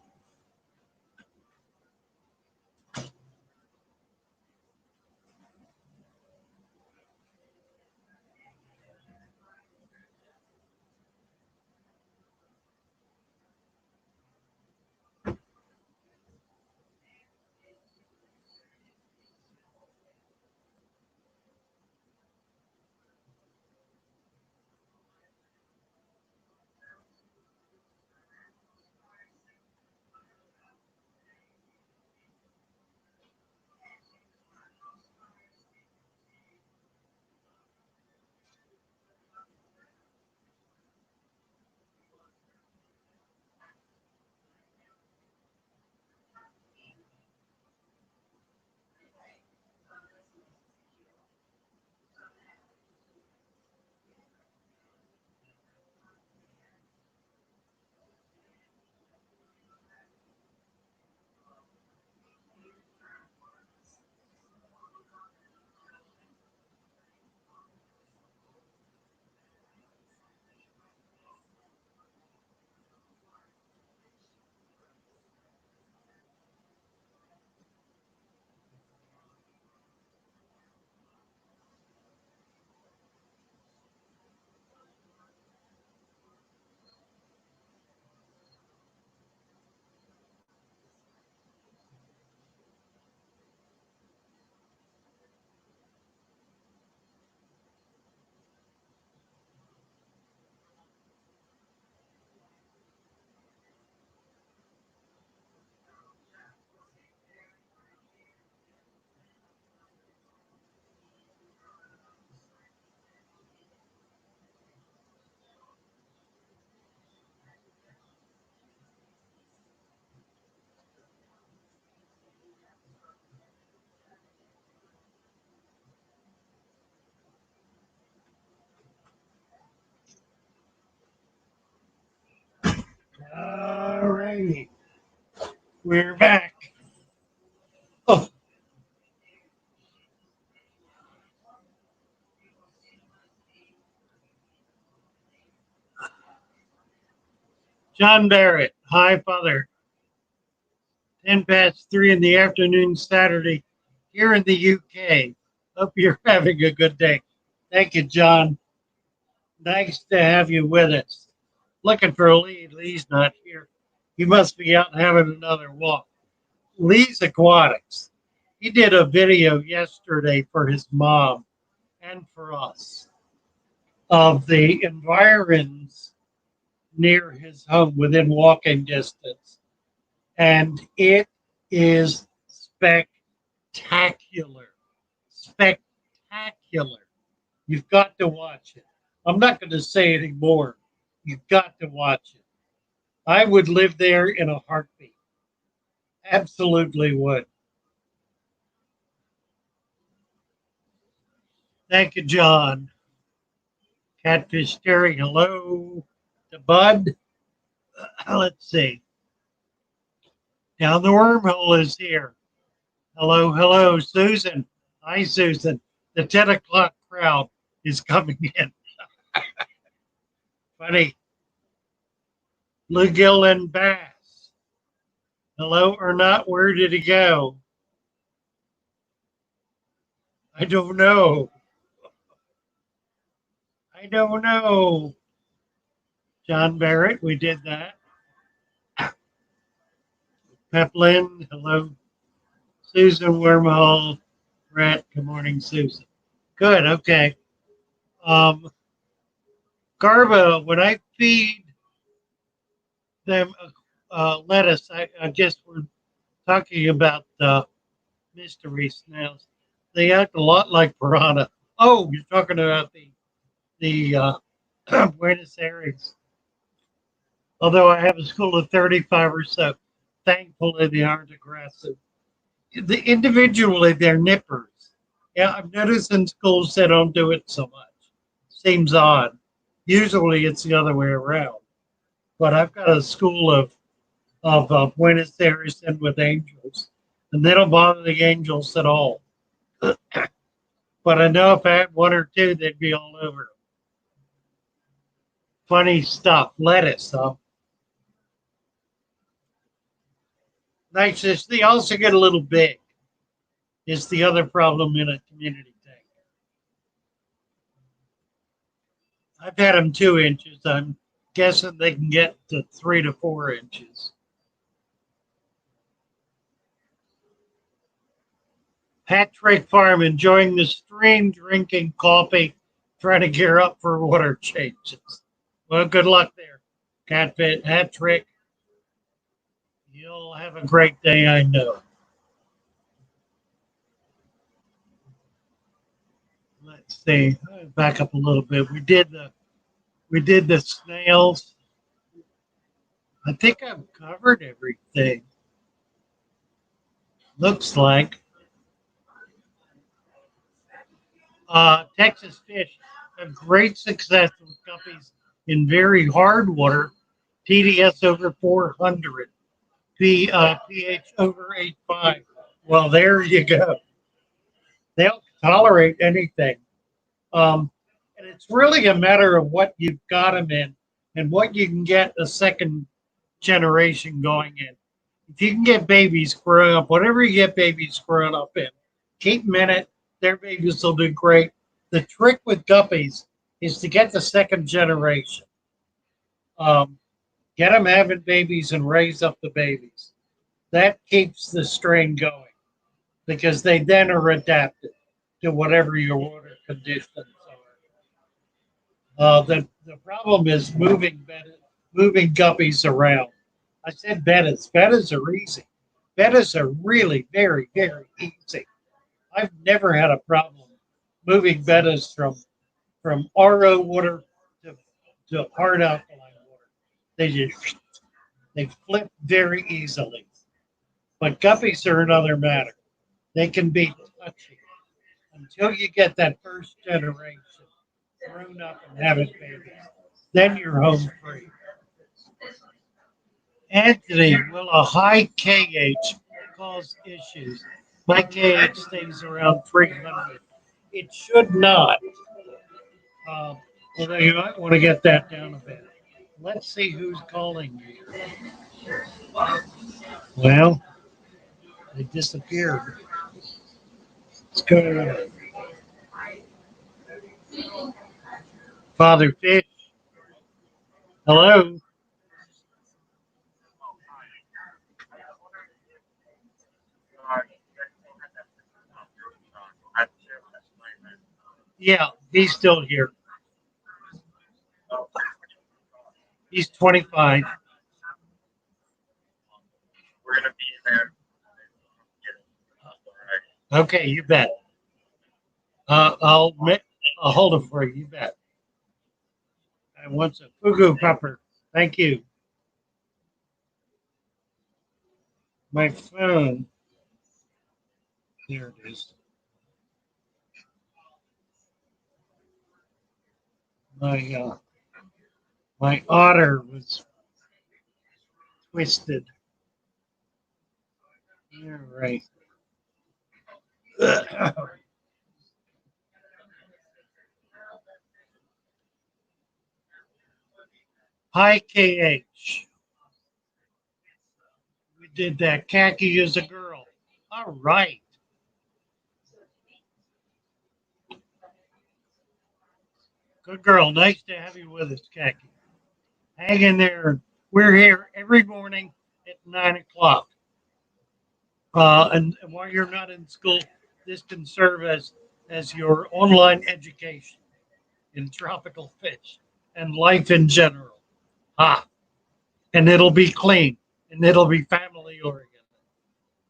Alrighty, we're back. Oh, John Barrett, hi, Father. 10 past 3 in the afternoon, Saturday, here in the UK. Hope you're having a good day. Thank you, John. Nice to have you with us. Looking for Lee. Lee's not here. He must be out having another walk. Lee's Aquatics. He did a video yesterday for his mom and for us of the environs near his home within walking distance. And it is spectacular. Spectacular. You've got to watch it. I'm not going to say any more. You've got to watch it. I would live there in a heartbeat. Absolutely would. Thank you, John. Catfish Terry, hello. To Bud. Let's see. Down the wormhole is here. Hello, hello, Susan. Hi, Susan. The 10 o'clock crowd is coming in. Funny. Bluegill and bass. Hello or not, where did he go? I don't know. I don't know. John Barrett, we did that. Peplin, hello. Susan Wormhole, Brett, good morning, Susan. Good, okay. Garbo, when I feed them lettuce, I guess we're talking about mystery snails. They act a lot like piranha. Oh, you're talking about the Buenos Aires. Although I have a school of 35 or so, thankfully they aren't aggressive. Individually, they're nippers. Yeah, I've noticed in schools they don't do it so much. Seems odd. Usually it's the other way around. But I've got a school of Buenos Aires and with angels, and they don't bother the angels at all. But I know if I had one or two, they'd be all over. Funny stuff. Lettuce, huh? Nice. They also get a little big. Is the other problem in a community tank. I've had them 2 inches. I'm guessing they can get to 3 to 4 inches. Patrick Farm enjoying the stream, drinking coffee, trying to gear up for water changes. Well, good luck there, Catfit Patrick. You'll have a great day, I know. Let's see. Back up a little bit. We did the snails. I think I've covered everything. Looks like. Texas fish have great success with guppies in very hard water, TDS over 400, pH over 8.5. Well, there you go. They'll tolerate anything. And it's really a matter of what you've got them in and what you can get a second generation going in. If you can get babies growing up, whatever you get babies growing up in, keep them in it. Their babies will do great. The trick with guppies is to get the second generation. Get them having babies and raise up the babies. That keeps the strain going because they then are adapted to whatever your water conditions are. The problem is moving guppies around. I said bettas. Bettas are easy. Bettas are really very, very easy. I've never had a problem moving bettas from RO water to hard alkaline water. They flip very easily. But guppies are another matter. They can be touchy until you get that first generation grown up and having babies. Then you're home free. Anthony, will a high KH cause issues? My KH stays around 300. It should not. Uh, Although you might want to get that down a bit. Let's see who's calling me. Well, they disappeared. What's going on? Father Fish. Hello. Yeah, he's still here. He's 25. Okay, you bet. I'll hold it for you. You bet. I want some fugu pepper. Thank you. My phone. Here it is. My my otter was twisted. You're right. Hi, KH. We did that. Khaki is a girl. All right. Good girl. Nice to have you with us, Khaki. Hang in there. We're here every morning at 9 o'clock. And while you're not in school, this can serve as your online education in tropical fish and life in general. Ah, and it'll be clean and it'll be family oriented.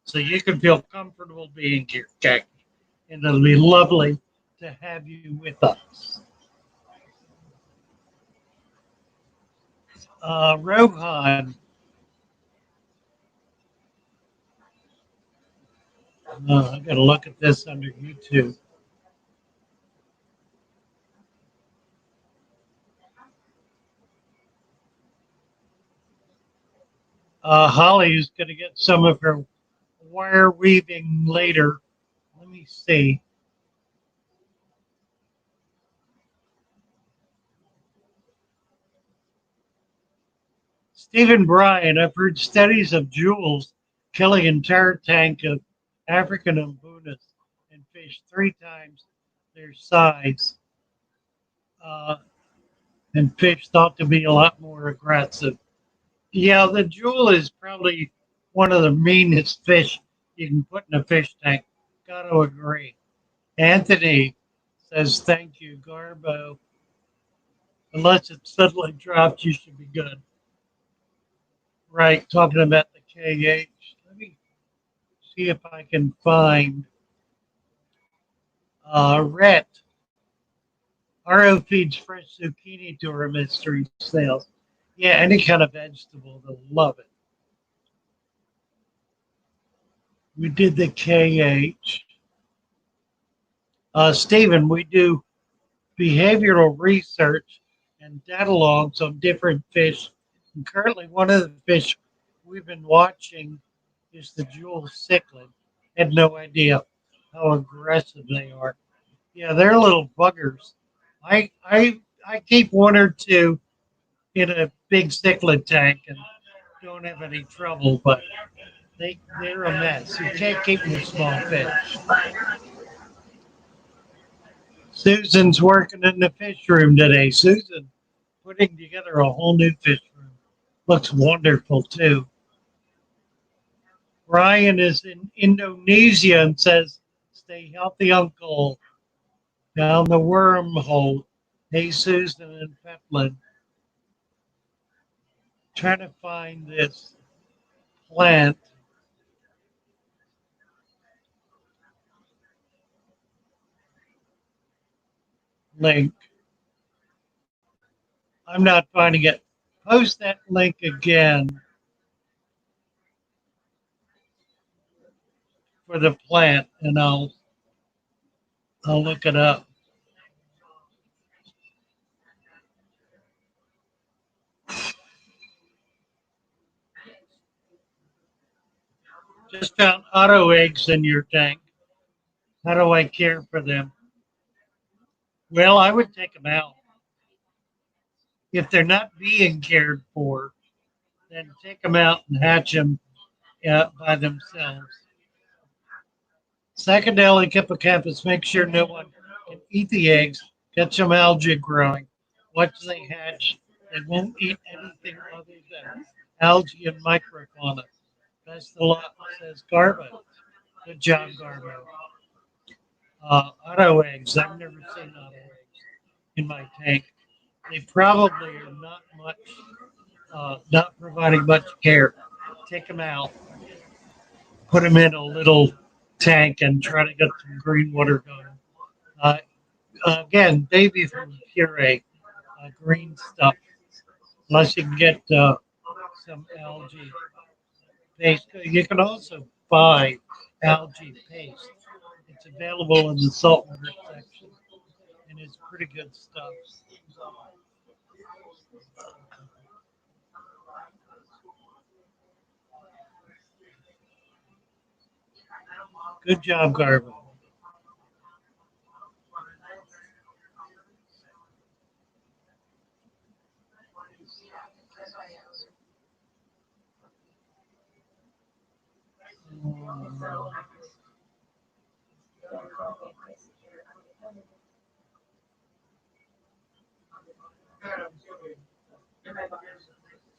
So you can feel comfortable being here, Jackie. And it'll be lovely to have you with us. Rohan, I got to look at this under YouTube. Holly is going to get some of her wire weaving later. Let me see. Stephen Brine, I've heard studies of jewels killing entire tank of African umbunas and fish 3 times their size. Uh, and fish thought to be a lot more aggressive. Yeah, the jewel is probably one of the meanest fish you can put in a fish tank. Got to agree. Anthony says thank you, Garbo. Unless it suddenly dropped, you should be good. Right, talking about the KH. Let me see if I can find Rhett. RO feeds fresh zucchini to her mystery snails. Yeah, any kind of vegetable, they'll love it. We did the KH. Stephen, we do behavioral research and data logs on different fish. And currently, one of the fish we've been watching is the jewel cichlid. Had no idea how aggressive they are. Yeah, they're little buggers. I keep one or two in a big cichlid tank and don't have any trouble, but they're a mess. You can't keep them with small fish. Susan's working in the fish room today. Susan putting together a whole new fish room. Looks wonderful too. Ryan is in Indonesia and says, "Stay healthy, Uncle." Down the wormhole. Hey, Susan and Peplin. Trying to find this plant. Link. I'm not finding it. Post that link again for the plant, and I'll look it up. Just found auto eggs in your tank. How do I care for them? Well, I would take them out. If they're not being cared for, then take them out and hatch them by themselves. Psychedelic hippocampus, make sure no one can eat the eggs, get some algae growing. Once they hatch, they won't eat anything other than algae and microfauna. Best of luck, says Garbo. Good job, Garbo. Auto eggs, I've never seen auto eggs in my tank. They probably are not much, not providing much care. Take them out, put them in a little tank, and try to get some green water going. Uh, Again, baby food puree, green stuff. Unless you can get some algae paste. You can also buy algae paste. It's available in the saltwater section, and it's pretty good stuff. Good job, Garvin.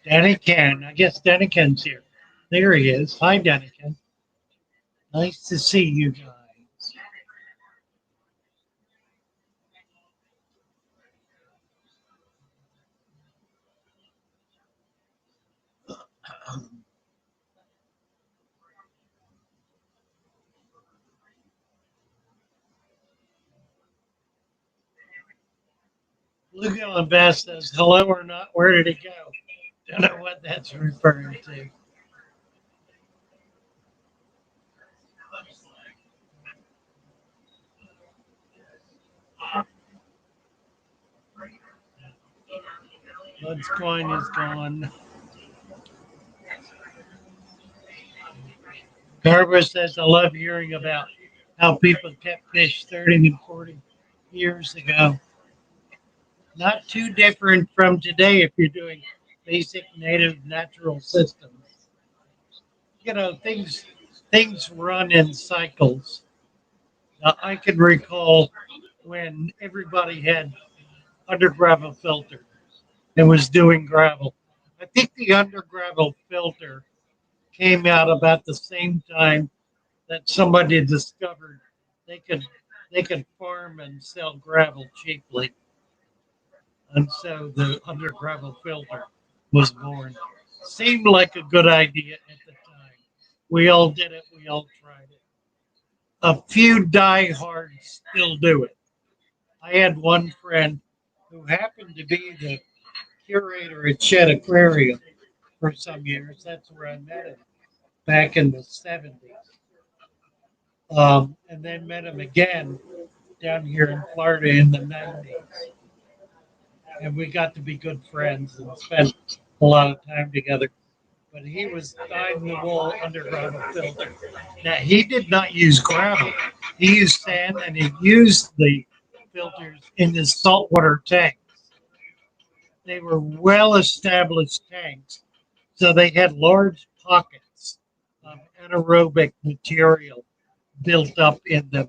Danny Ken. I guess Danny Ken's here. There he is. Hi, Danny Ken. Nice to see you guys. Bluegill and Bass says, hello or not, where did it go? Don't know what that's referring to. Bud's coin is gone. Garber says, I love hearing about how people kept fish 30 and 40 years ago. Not too different from today if you're doing basic native natural systems. You know, things run in cycles. I can recall when everybody had under gravel filter and was doing gravel. I think the under gravel filter came out about the same time that somebody discovered they could they could farm and sell gravel cheaply, and so the under gravel filter was born. Seemed like a good idea at the time. We all did it. We all tried it. A few diehards still do it. I had one friend who happened to be the curator at Shed Aquarium for some years. That's where I met him back in the 70s. And then met him again down here in Florida in the 90s. And we got to be good friends and spent a lot of time together. But he was dyed in the wool underground filter. Now, he did not use gravel. He used sand and he used the filters in his saltwater tanks. They were well established tanks, so they had large pockets of anaerobic material built up in them.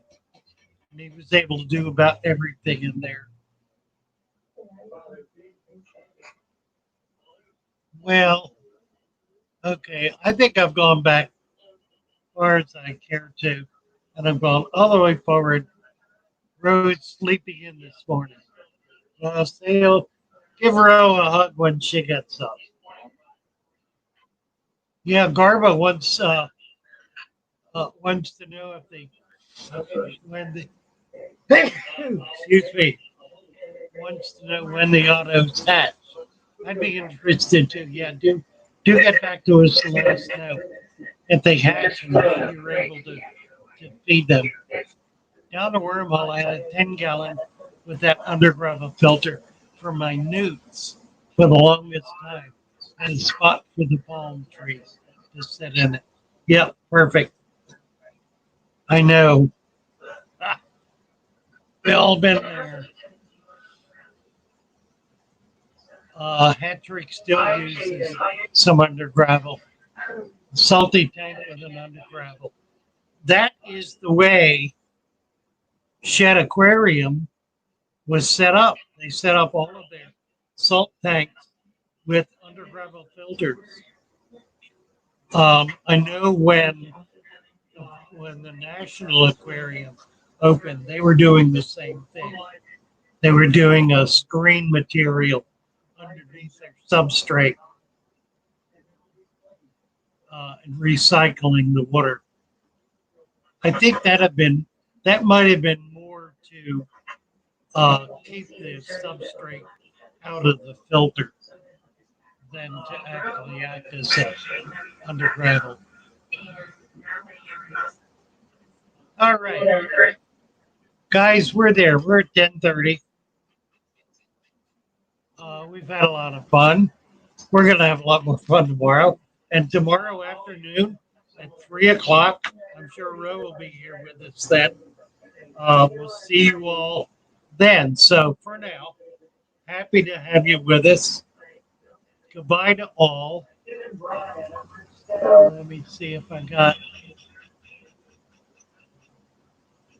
And he was able to do about everything in there. Well, okay, I think I've gone back as far as I care to, and I've gone all the way forward. Rose sleeping in this morning. So give Ro a hug when she gets up. Yeah, Garba wants to know if they when the excuse me wants to know when the autos hatch. I'd be interested to. Yeah, do get back to us and let us know if they hatch and if you're able to feed them. Down the wormhole, I had a 10-gallon with that underground filter for my newts for the longest time. And a spot for the palm trees to sit in it. Yep, perfect. I know. Ah, we all been there. Hattrick still uses some under gravel. Salty tank with an under gravel. That is the way Shed Aquarium was set up. They set up all of their salt tanks with under gravel filters. I know when the National Aquarium opened, they were doing the same thing. They were doing a screen material underneath their substrate and recycling the water. I think that might have been more to keep the substrate out of the filter than to actually act as a under gravel. All right, guys, we're there. We're at 10:30. We've had a lot of fun. We're gonna have a lot more fun tomorrow. And tomorrow afternoon at 3 o'clock, I'm sure Ro will be here with us then. We'll see you all then. So for now, happy to have you with us. Goodbye to all. Let me see if I got.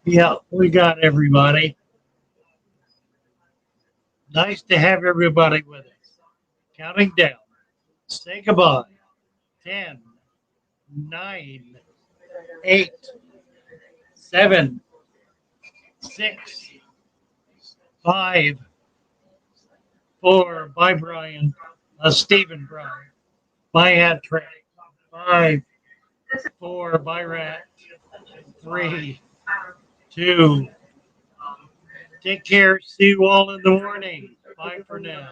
Yeah, we got everybody. Nice to have everybody with us. Counting down. Say goodbye. 10, 9, 8, 7, 6, 5, 4. Bye, Brian. Stephen Brine. Bye, Hattrick. 5, 4. Bye, Rat. 3, 2. Take care. See you all in the morning. Bye for now.